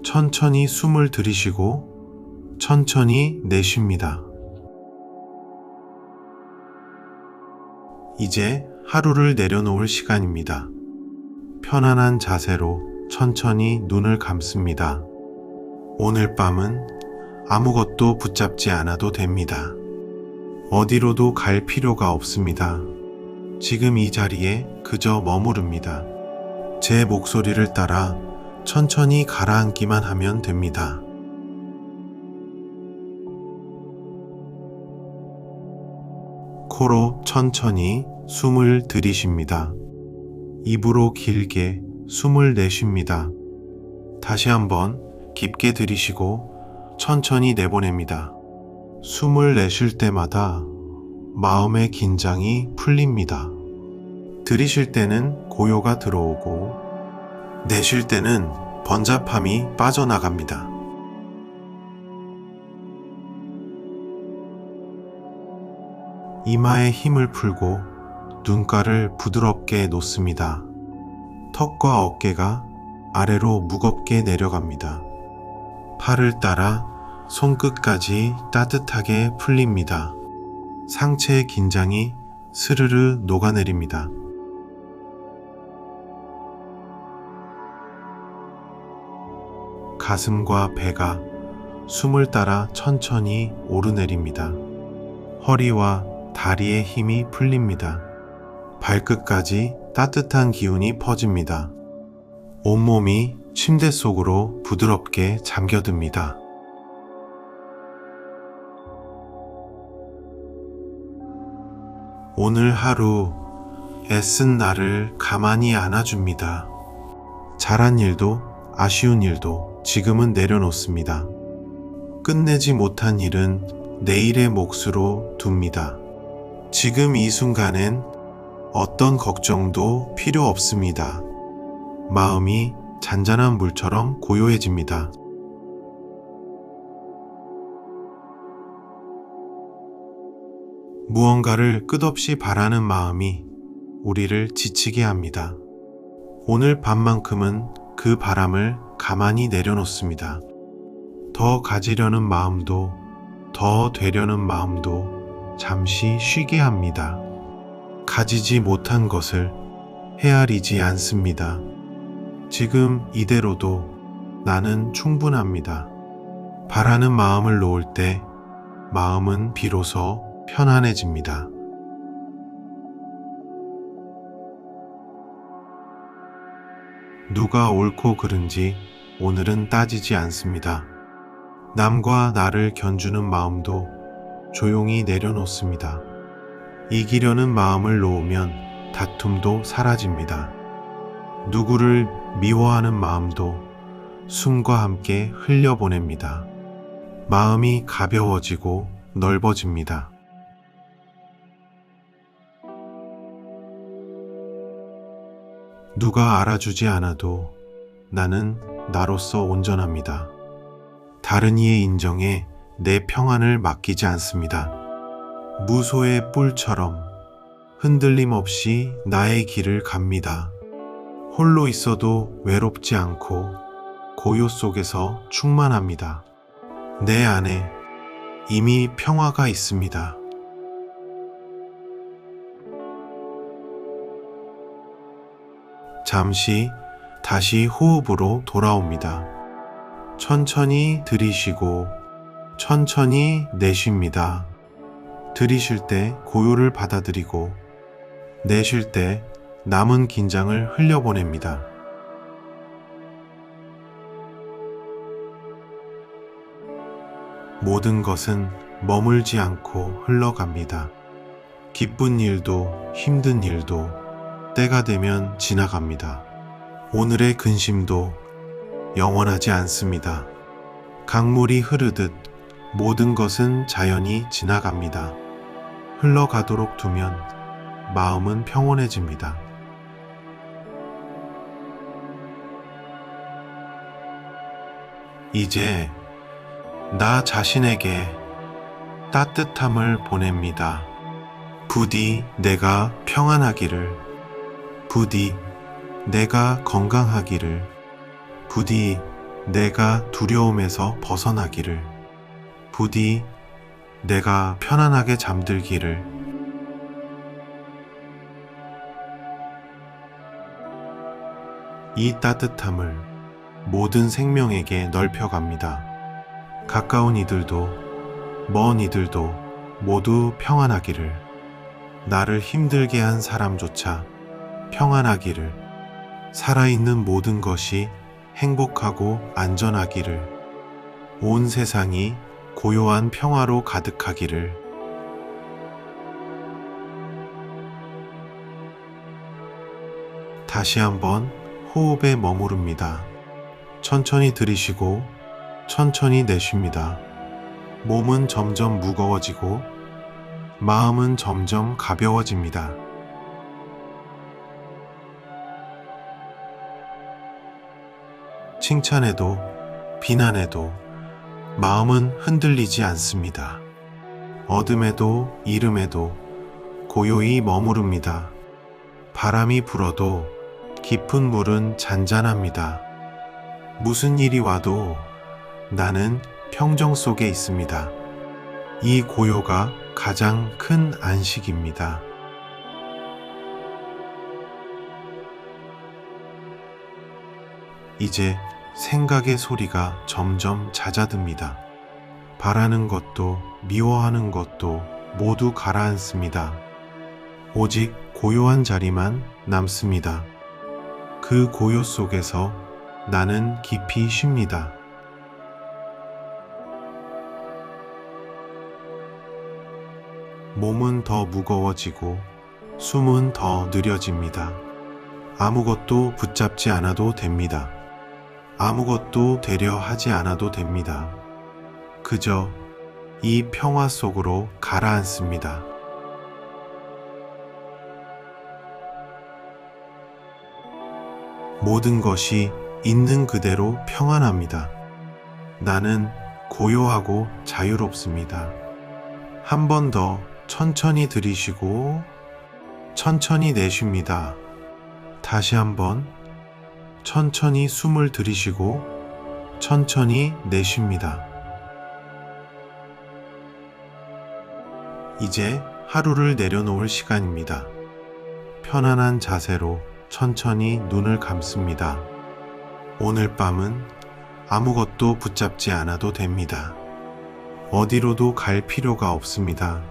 [SPEAKER 1] 천천히 숨을 들이쉬고 천천히 내쉽니다. 이제 하루를 내려놓을 시간입니다. 편안한 자세로 천천히 눈을 감습니다. 오늘 밤은 아무것도 붙잡지 않아도 됩니다. 어디로도 갈 필요가 없습니다. 지금 이 자리에 그저 머무릅니다. 제 목소리를 따라 천천히 가라앉기만 하면 됩니다. 코로 천천히 숨을 들이쉽니다. 입으로 길게 숨을 내쉽니다. 다시 한번 깊게 들이쉬고 천천히 내보냅니다. 숨을 내쉴 때마다 마음의 긴장이 풀립니다. 들이쉴 때는 고요가 들어오고 내쉴 때는 번잡함이 빠져나갑니다. 이마에 힘을 풀고 눈가를 부드럽게 놓습니다. 턱과 어깨가 아래로 무겁게 내려갑니다. 팔을 따라 손끝까지 따뜻하게 풀립니다. 상체의 긴장이 스르르 녹아내립니다. 가슴과 배가 숨을 따라 천천히 오르내립니다. 허리와 다리의 힘이 풀립니다. 발끝까지 따뜻한 기운이 퍼집니다. 온몸이 침대 속으로 부드럽게 잠겨듭니다. 오늘 하루 애쓴 나를 가만히 안아줍니다. 잘한 일도 아쉬운 일도 지금은 내려놓습니다. 끝내지 못한 일은 내일의 몫으로 둡니다. 지금 이 순간엔 어떤 걱정도 필요 없습니다. 마음이 잔잔한 물처럼 고요해집니다. 무언가를 끝없이 바라는 마음이 우리를 지치게 합니다. 오늘 밤만큼은 그 바람을 가만히 내려놓습니다. 더 가지려는 마음도 더 되려는 마음도 잠시 쉬게 합니다. 가지지 못한 것을 헤아리지 않습니다. 지금 이대로도 나는 충분합니다. 바라는 마음을 놓을 때 마음은 비로소 편안해집니다. 누가 옳고 그른지 오늘은 따지지 않습니다. 남과 나를 견주는 마음도 조용히 내려놓습니다. 이기려는 마음을 놓으면 다툼도 사라집니다. 누구를 미워하는 마음도 숨과 함께 흘려보냅니다. 마음이 가벼워지고 넓어집니다. 누가 알아주지 않아도 나는 나로서 온전합니다. 다른 이의 인정에 내 평안을 맡기지 않습니다. 무소의 뿔처럼 흔들림 없이 나의 길을 갑니다. 홀로 있어도 외롭지 않고 고요 속에서 충만합니다. 내 안에 이미 평화가 있습니다. 잠시 다시 호흡으로 돌아옵니다. 천천히 들이쉬고 천천히 내쉽니다. 들이쉴 때 고요를 받아들이고 내쉴 때 남은 긴장을 흘려보냅니다. 모든 것은 머물지 않고 흘러갑니다. 기쁜 일도 힘든 일도 때가 되면 지나갑니다. 오늘의 근심도 영원하지 않습니다. 강물이 흐르듯 모든 것은 자연히 지나갑니다. 흘러가도록 두면 마음은 평온해집니다. 이제 나 자신에게 따뜻함을 보냅니다. 부디 내가 평안하기를, 부디 내가 건강하기를, 부디 내가 두려움에서 벗어나기를, 부디 내가 편안하게 잠들기를. 이 따뜻함을 모든 생명에게 넓혀갑니다. 가까운 이들도 먼 이들도 모두 평안하기를, 나를 힘들게 한 사람조차 평안하기를, 살아있는 모든 것이 행복하고 안전하기를, 온 세상이 고요한 평화로 가득하기를. 다시 한번 호흡에 머무릅니다. 천천히 들이쉬고 천천히 내쉽니다. 몸은 점점 무거워지고 마음은 점점 가벼워집니다. 칭찬해도 비난해도 마음은 흔들리지 않습니다. 어둠에도 이름에도 고요히 머무릅니다. 바람이 불어도 깊은 물은 잔잔합니다. 무슨 일이 와도 나는 평정 속에 있습니다. 이 고요가 가장 큰 안식입니다. 이제 생각의 소리가 점점 잦아듭니다. 바라는 것도 미워하는 것도 모두 가라앉습니다. 오직 고요한 자리만 남습니다. 그 고요 속에서 나는 깊이 쉽니다. 몸은 더 무거워지고 숨은 더 느려집니다. 아무것도 붙잡지 않아도 됩니다. 아무것도 되려 하지 않아도 됩니다. 그저 이 평화 속으로 가라앉습니다. 모든 것이 있는 그대로 평안합니다. 나는 고요하고 자유롭습니다. 한 번 더 천천히 들이쉬고 천천히 내쉽니다. 다시 한번 천천히 숨을 들이쉬고 천천히 내쉽니다. 이제 하루를 내려놓을 시간입니다. 편안한 자세로 천천히 눈을 감습니다. 오늘 밤은 아무것도 붙잡지 않아도 됩니다. 어디로도 갈 필요가 없습니다.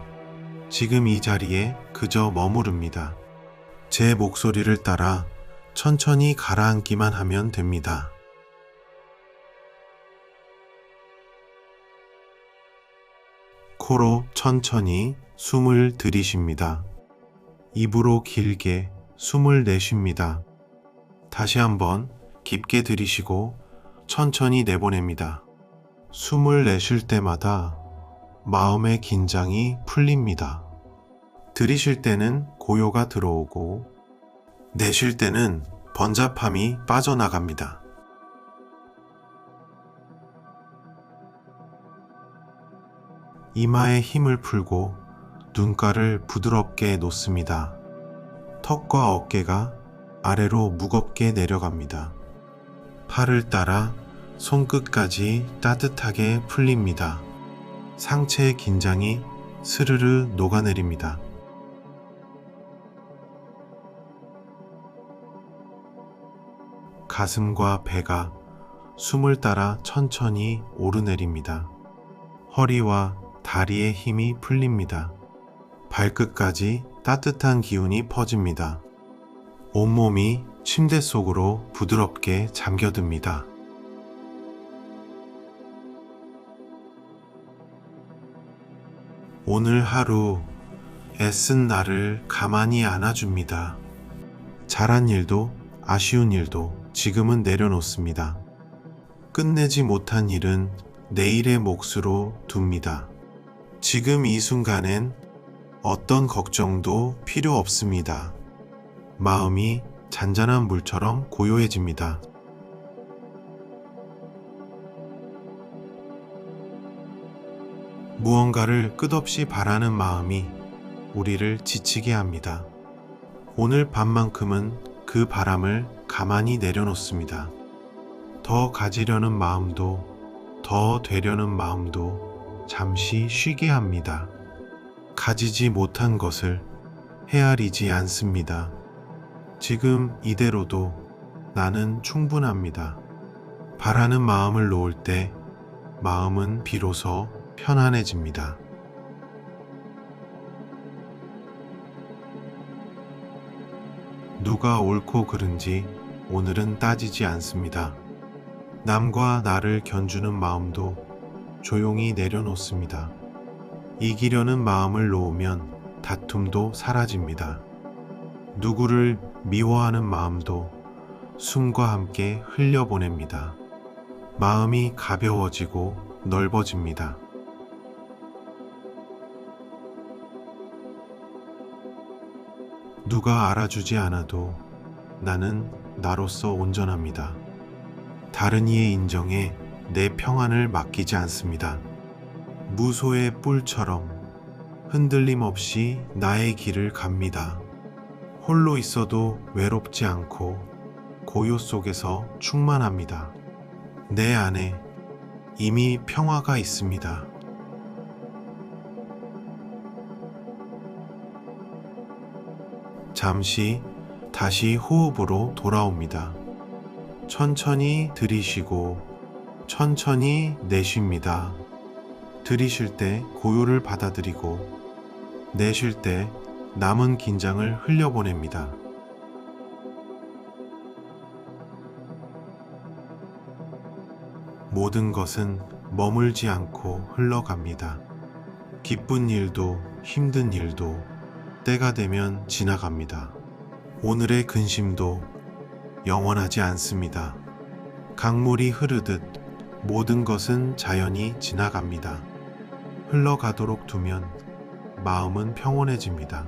[SPEAKER 1] 지금 이 자리에 그저 머무릅니다. 제 목소리를 따라 천천히 가라앉기만 하면 됩니다. 코로 천천히 숨을 들이쉽니다. 입으로 길게 숨을 내쉽니다. 다시 한번 깊게 들이쉬고 천천히 내보냅니다. 숨을 내쉴 때마다 마음의 긴장이 풀립니다. 들이쉴 때는 고요가 들어오고 내쉴 때는 번잡함이 빠져나갑니다. 이마에 힘을 풀고 눈가를 부드럽게 놓습니다. 턱과 어깨가 아래로 무겁게 내려갑니다. 팔을 따라 손끝까지 따뜻하게 풀립니다. 상체의 긴장이 스르르 녹아내립니다. 가슴과 배가 숨을 따라 천천히 오르내립니다. 허리와 다리의 힘이 풀립니다. 발끝까지 따뜻한 기운이 퍼집니다. 온몸이 침대 속으로 부드럽게 잠겨듭니다. 오늘 하루 애쓴 나를 가만히 안아줍니다. 잘한 일도 아쉬운 일도 지금은 내려놓습니다. 끝내지 못한 일은 내일의 몫으로 둡니다. 지금 이 순간엔 어떤 걱정도 필요 없습니다. 마음이 잔잔한 물처럼 고요해집니다. 무언가를 끝없이 바라는 마음이 우리를 지치게 합니다. 오늘 밤만큼은 그 바람을 가만히 내려놓습니다. 더 가지려는 마음도 더 되려는 마음도 잠시 쉬게 합니다. 가지지 못한 것을 헤아리지 않습니다. 지금 이대로도 나는 충분합니다. 바라는 마음을 놓을 때 마음은 비로소 편안해집니다. 누가 옳고 그른지 오늘은 따지지 않습니다. 남과 나를 견주는 마음도 조용히 내려놓습니다. 이기려는 마음을 놓으면 다툼도 사라집니다. 누구를 미워하는 마음도 숨과 함께 흘려보냅니다. 마음이 가벼워지고 넓어집니다. 누가 알아주지 않아도 나는 나로서 온전합니다. 다른 이의 인정에 내 평안을 맡기지 않습니다. 무소의 뿔처럼 흔들림 없이 나의 길을 갑니다. 홀로 있어도 외롭지 않고 고요 속에서 충만합니다. 내 안에 이미 평화가 있습니다. 잠시 다시 호흡으로 돌아옵니다. 천천히 들이쉬고 천천히 내쉽니다. 들이쉴 때 고요를 받아들이고 내쉴 때 남은 긴장을 흘려보냅니다. 모든 것은 머물지 않고 흘러갑니다. 기쁜 일도 힘든 일도 때가 되면 지나갑니다. 오늘의 근심도 영원하지 않습니다. 강물이 흐르듯 모든 것은 자연히 지나갑니다. 흘러가도록 두면 마음은 평온해집니다.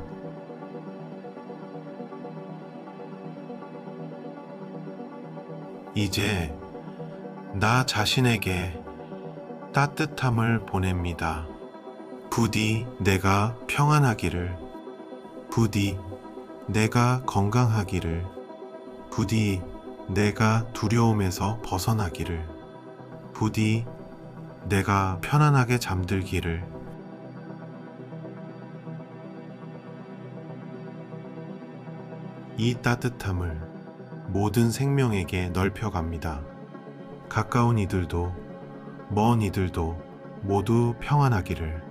[SPEAKER 1] 이제 나 자신에게 따뜻함을 보냅니다. 부디 내가 평안하기를, 부디 내가 건강하기를, 부디 내가 두려움에서 벗어나기를, 부디 내가 편안하게 잠들기를. 이 따뜻함을 모든 생명에게 넓혀갑니다. 가까운 이들도 먼 이들도 모두 평안하기를,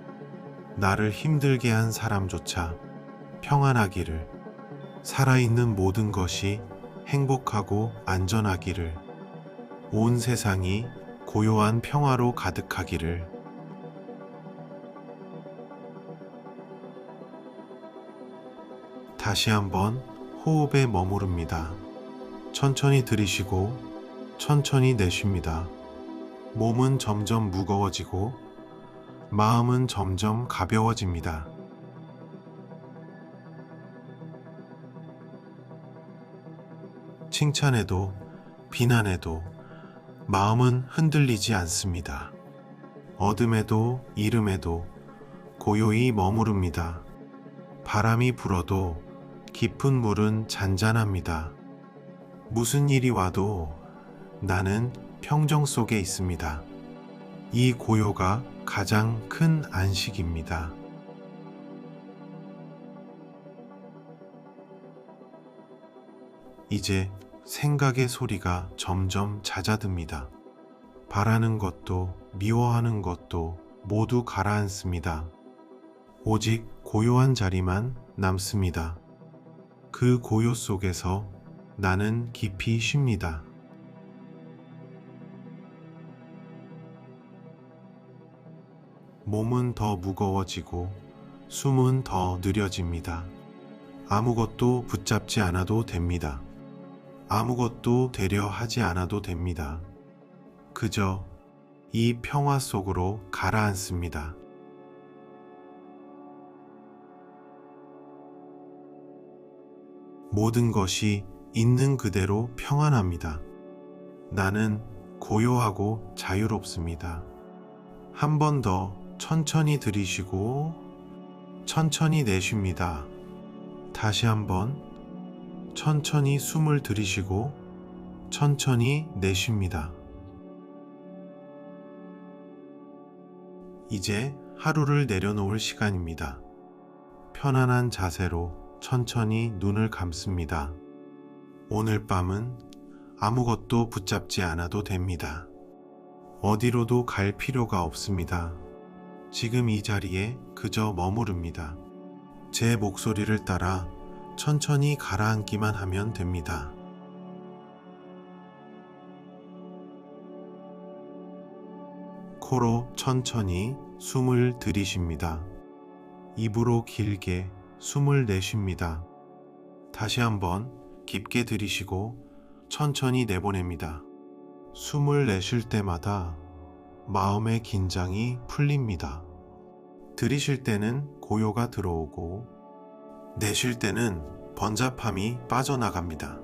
[SPEAKER 1] 나를 힘들게 한 사람조차 평안하기를, 살아있는 모든 것이 행복하고 안전하기를, 온 세상이 고요한 평화로 가득하기를. 다시 한번 호흡에 머무릅니다. 천천히 들이쉬고 천천히 내쉽니다. 몸은 점점 무거워지고 마음은 점점 가벼워집니다. 칭찬해도 비난해도 마음은 흔들리지 않습니다. 어둠에도 이름에도 고요히 머무릅니다. 바람이 불어도 깊은 물은 잔잔합니다. 무슨 일이 와도 나는 평정 속에 있습니다. 이 고요가 가장 큰 안식입니다. 이제 생각의 소리가 점점 잦아듭니다. 바라는 것도 미워하는 것도 모두 가라앉습니다. 오직 고요한 자리만 남습니다. 그 고요 속에서 나는 깊이 쉽니다. 몸은 더 무거워지고 숨은 더 느려집니다. 아무것도 붙잡지 않아도 됩니다. 아무것도 되려 하지 않아도 됩니다. 그저 이 평화 속으로 가라앉습니다. 모든 것이 있는 그대로 평안합니다. 나는 고요하고 자유롭습니다. 한 번 더 천천히 들이쉬고 천천히 내쉽니다. 다시 한번 천천히 숨을 들이쉬고 천천히 내쉽니다. 이제 하루를 내려놓을 시간입니다. 편안한 자세로 천천히 눈을 감습니다. 오늘 밤은 아무것도 붙잡지 않아도 됩니다. 어디로도 갈 필요가 없습니다. 지금 이 자리에 그저 머무릅니다. 제 목소리를 따라 천천히 가라앉기만 하면 됩니다. 코로 천천히 숨을 들이쉽니다. 입으로 길게 숨을 내쉽니다. 다시 한번 깊게 들이쉬고 천천히 내보냅니다. 숨을 내쉴 때마다 마음의 긴장이 풀립니다. 들이쉴 때는 고요가 들어오고 내쉴 때는 번잡함이 빠져나갑니다.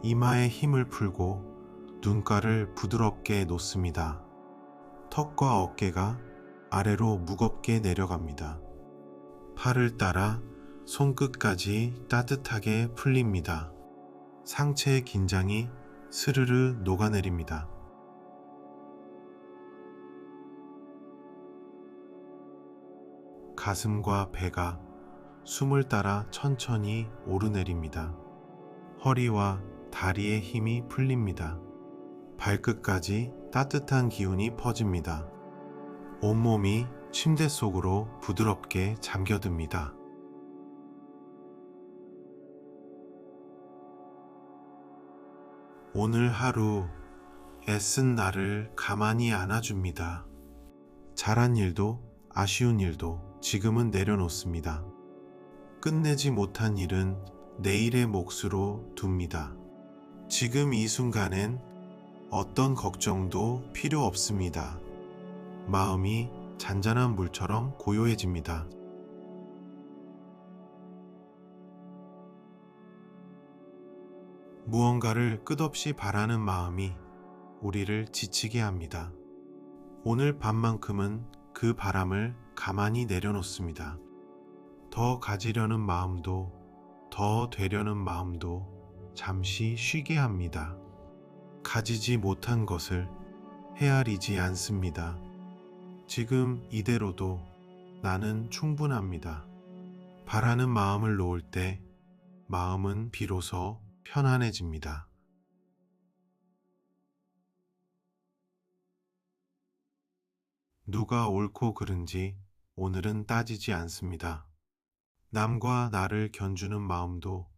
[SPEAKER 1] 이마에 힘을 풀고 눈가를 부드럽게 놓습니다. 턱과 어깨가 아래로 무겁게 내려갑니다. 팔을 따라 손끝까지 따뜻하게 풀립니다. 상체의 긴장이 스르르 녹아내립니다. 가슴과 배가 숨을 따라 천천히 오르내립니다. 허리와 다리의 힘이 풀립니다. 발끝까지 따뜻한 기운이 퍼집니다. 온몸이 침대 속으로 부드럽게 잠겨듭니다. 오늘 하루 애쓴 나를 가만히 안아줍니다. 잘한 일도 아쉬운 일도 지금은 내려놓습니다. 끝내지 못한 일은 내일의 몫으로 둡니다. 지금 이 순간엔 어떤 걱정도 필요 없습니다. 마음이 잔잔한 물처럼 고요해집니다. 무언가를 끝없이 바라는 마음이 우리를 지치게 합니다. 오늘 밤만큼은 그 바람을 가만히 내려놓습니다. 더 가지려는 마음도 더 되려는 마음도 잠시 쉬게 합니다. 가지지 못한 것을 헤아리지 않습니다. 지금 이대로도 나는 충분합니다. 바라는 마음을 놓을 때 마음은 비로소 편안해집니다. 누가 옳고 그른지 오늘은 따지지 않습니다. 남과 나를 견주는 마음도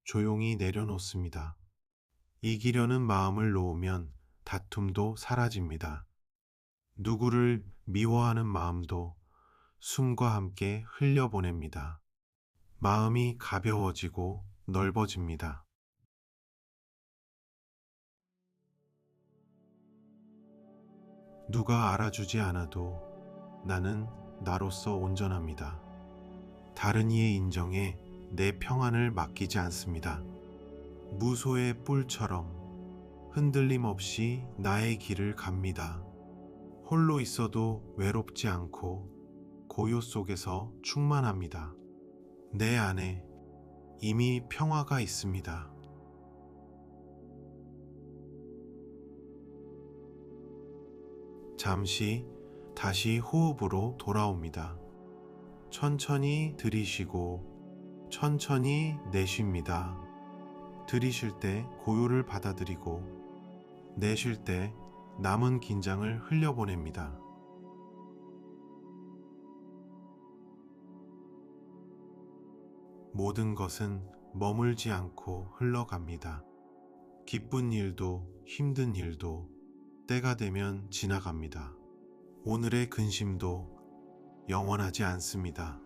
[SPEAKER 1] 조용히 내려놓습니다. 이기려는 마음을 놓으면 다툼도 사라집니다. 누구를 미워하는 마음도 숨과 함께 흘려보냅니다. 마음이 가벼워지고 넓어집니다. 누가 알아주지 않아도 나는 나로서 온전합니다. 다른 이의 인정에 내 평안을 맡기지 않습니다. 무소의 뿔처럼 흔들림 없이 나의 길을 갑니다. 홀로 있어도 외롭지 않고 고요 속에서 충만합니다. 내 안에 이미 평화가 있습니다. 잠시 다시 호흡으로 돌아옵니다. 천천히 들이쉬고 천천히 내쉽니다. 들이쉴 때 고요를 받아들이고 내쉴 때 남은 긴장을 흘려보냅니다. 모든 것은 머물지 않고 흘러갑니다. 기쁜 일도 힘든 일도 때가 되면 지나갑니다. 오늘의 근심도 영원하지 않습니다.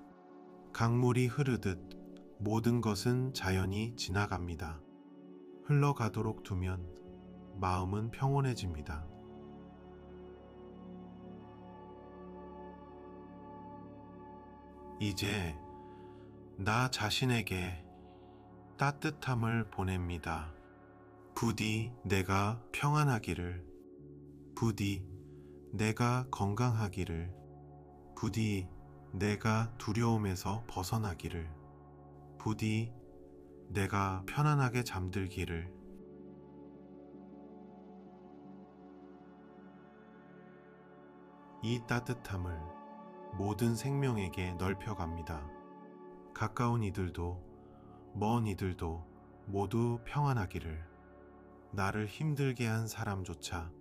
[SPEAKER 1] 강물이 흐르듯 모든 것은 자연히 지나갑니다. 흘러가도록 두면 마음은 평온해집니다. 이제 나 자신에게 따뜻함을 보냅니다. 부디 내가 평안하기를, 부디 내가 건강하기를, 부디 내가 두려움에서 벗어나기를, 부디 내가 편안하게 잠들기를. 이 따뜻함을 모든 생명에게 넓혀갑니다. 가까운 이들도 먼 이들도 모두 평안하기를, 나를 힘들게 한 사람조차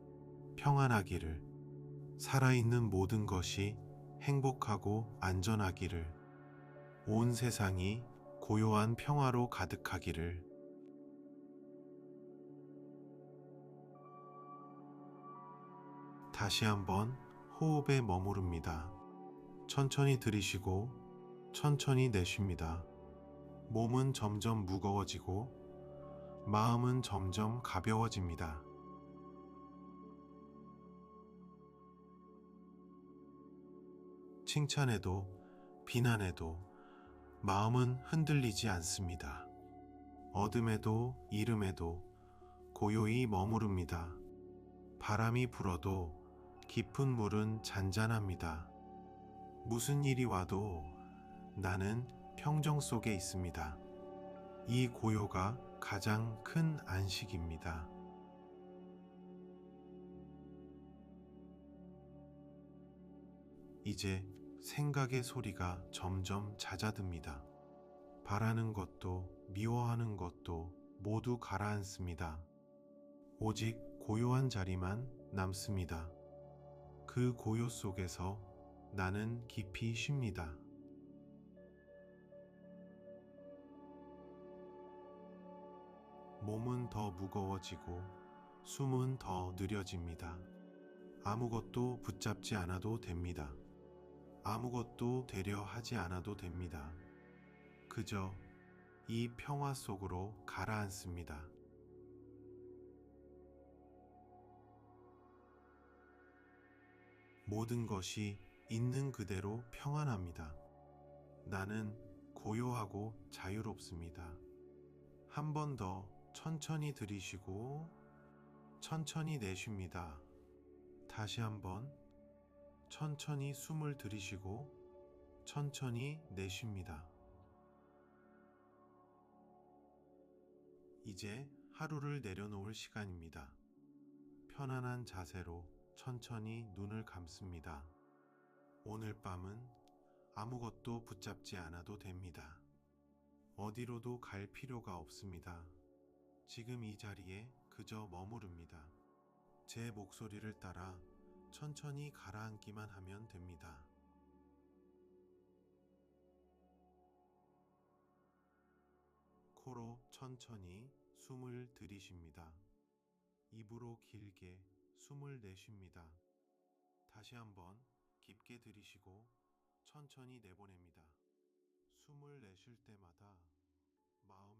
[SPEAKER 1] 평안하기를, 살아있는 모든 것이 행복하고 안전하기를, 온 세상이 고요한 평화로 가득하기를. 다시 한번 호흡에 머무릅니다. 천천히 들이쉬고 천천히 내쉽니다. 몸은 점점 무거워지고 마음은 점점 가벼워집니다. 칭찬해도 비난해도 마음은 흔들리지 않습니다. 어둠에도 이름에도 고요히 머무릅니다. 바람이 불어도 깊은 물은 잔잔합니다. 무슨 일이 와도 나는 평정 속에 있습니다. 이 고요가 가장 큰 안식입니다. 이제 생각의 소리가 점점 잦아듭니다. 바라는 것도 미워하는 것도 모두 가라앉습니다. 오직 고요한 자리만 남습니다. 그 고요 속에서 나는 깊이 쉽니다. 몸은 더 무거워지고 숨은 더 느려집니다. 아무것도 붙잡지 않아도 됩니다. 아무것도 되려 하지 않아도 됩니다. 그저 이 평화 속으로 가라앉습니다. 모든 것이 있는 그대로 평안합니다. 나는 고요하고 자유롭습니다. 한 번 더 천천히 들이쉬고 천천히 내쉽니다. 다시 한번 천천히 숨을 들이쉬고 천천히 내쉽니다. 이제 하루를 내려놓을 시간입니다. 편안한 자세로 천천히 눈을 감습니다. 오늘 밤은 아무것도 붙잡지 않아도 됩니다. 어디로도 갈 필요가 없습니다. 지금 이 자리에 그저 머무릅니다. 제 목소리를 따라 천천히 가라앉기만 하면 됩니다. 코로 천천히 숨을 들이쉽니다. 입으로 길게 숨을 내쉽니다. 다시 한번 깊게 들이쉬고 천천히 내보냅니다. 숨을 내쉴 때마다 마음이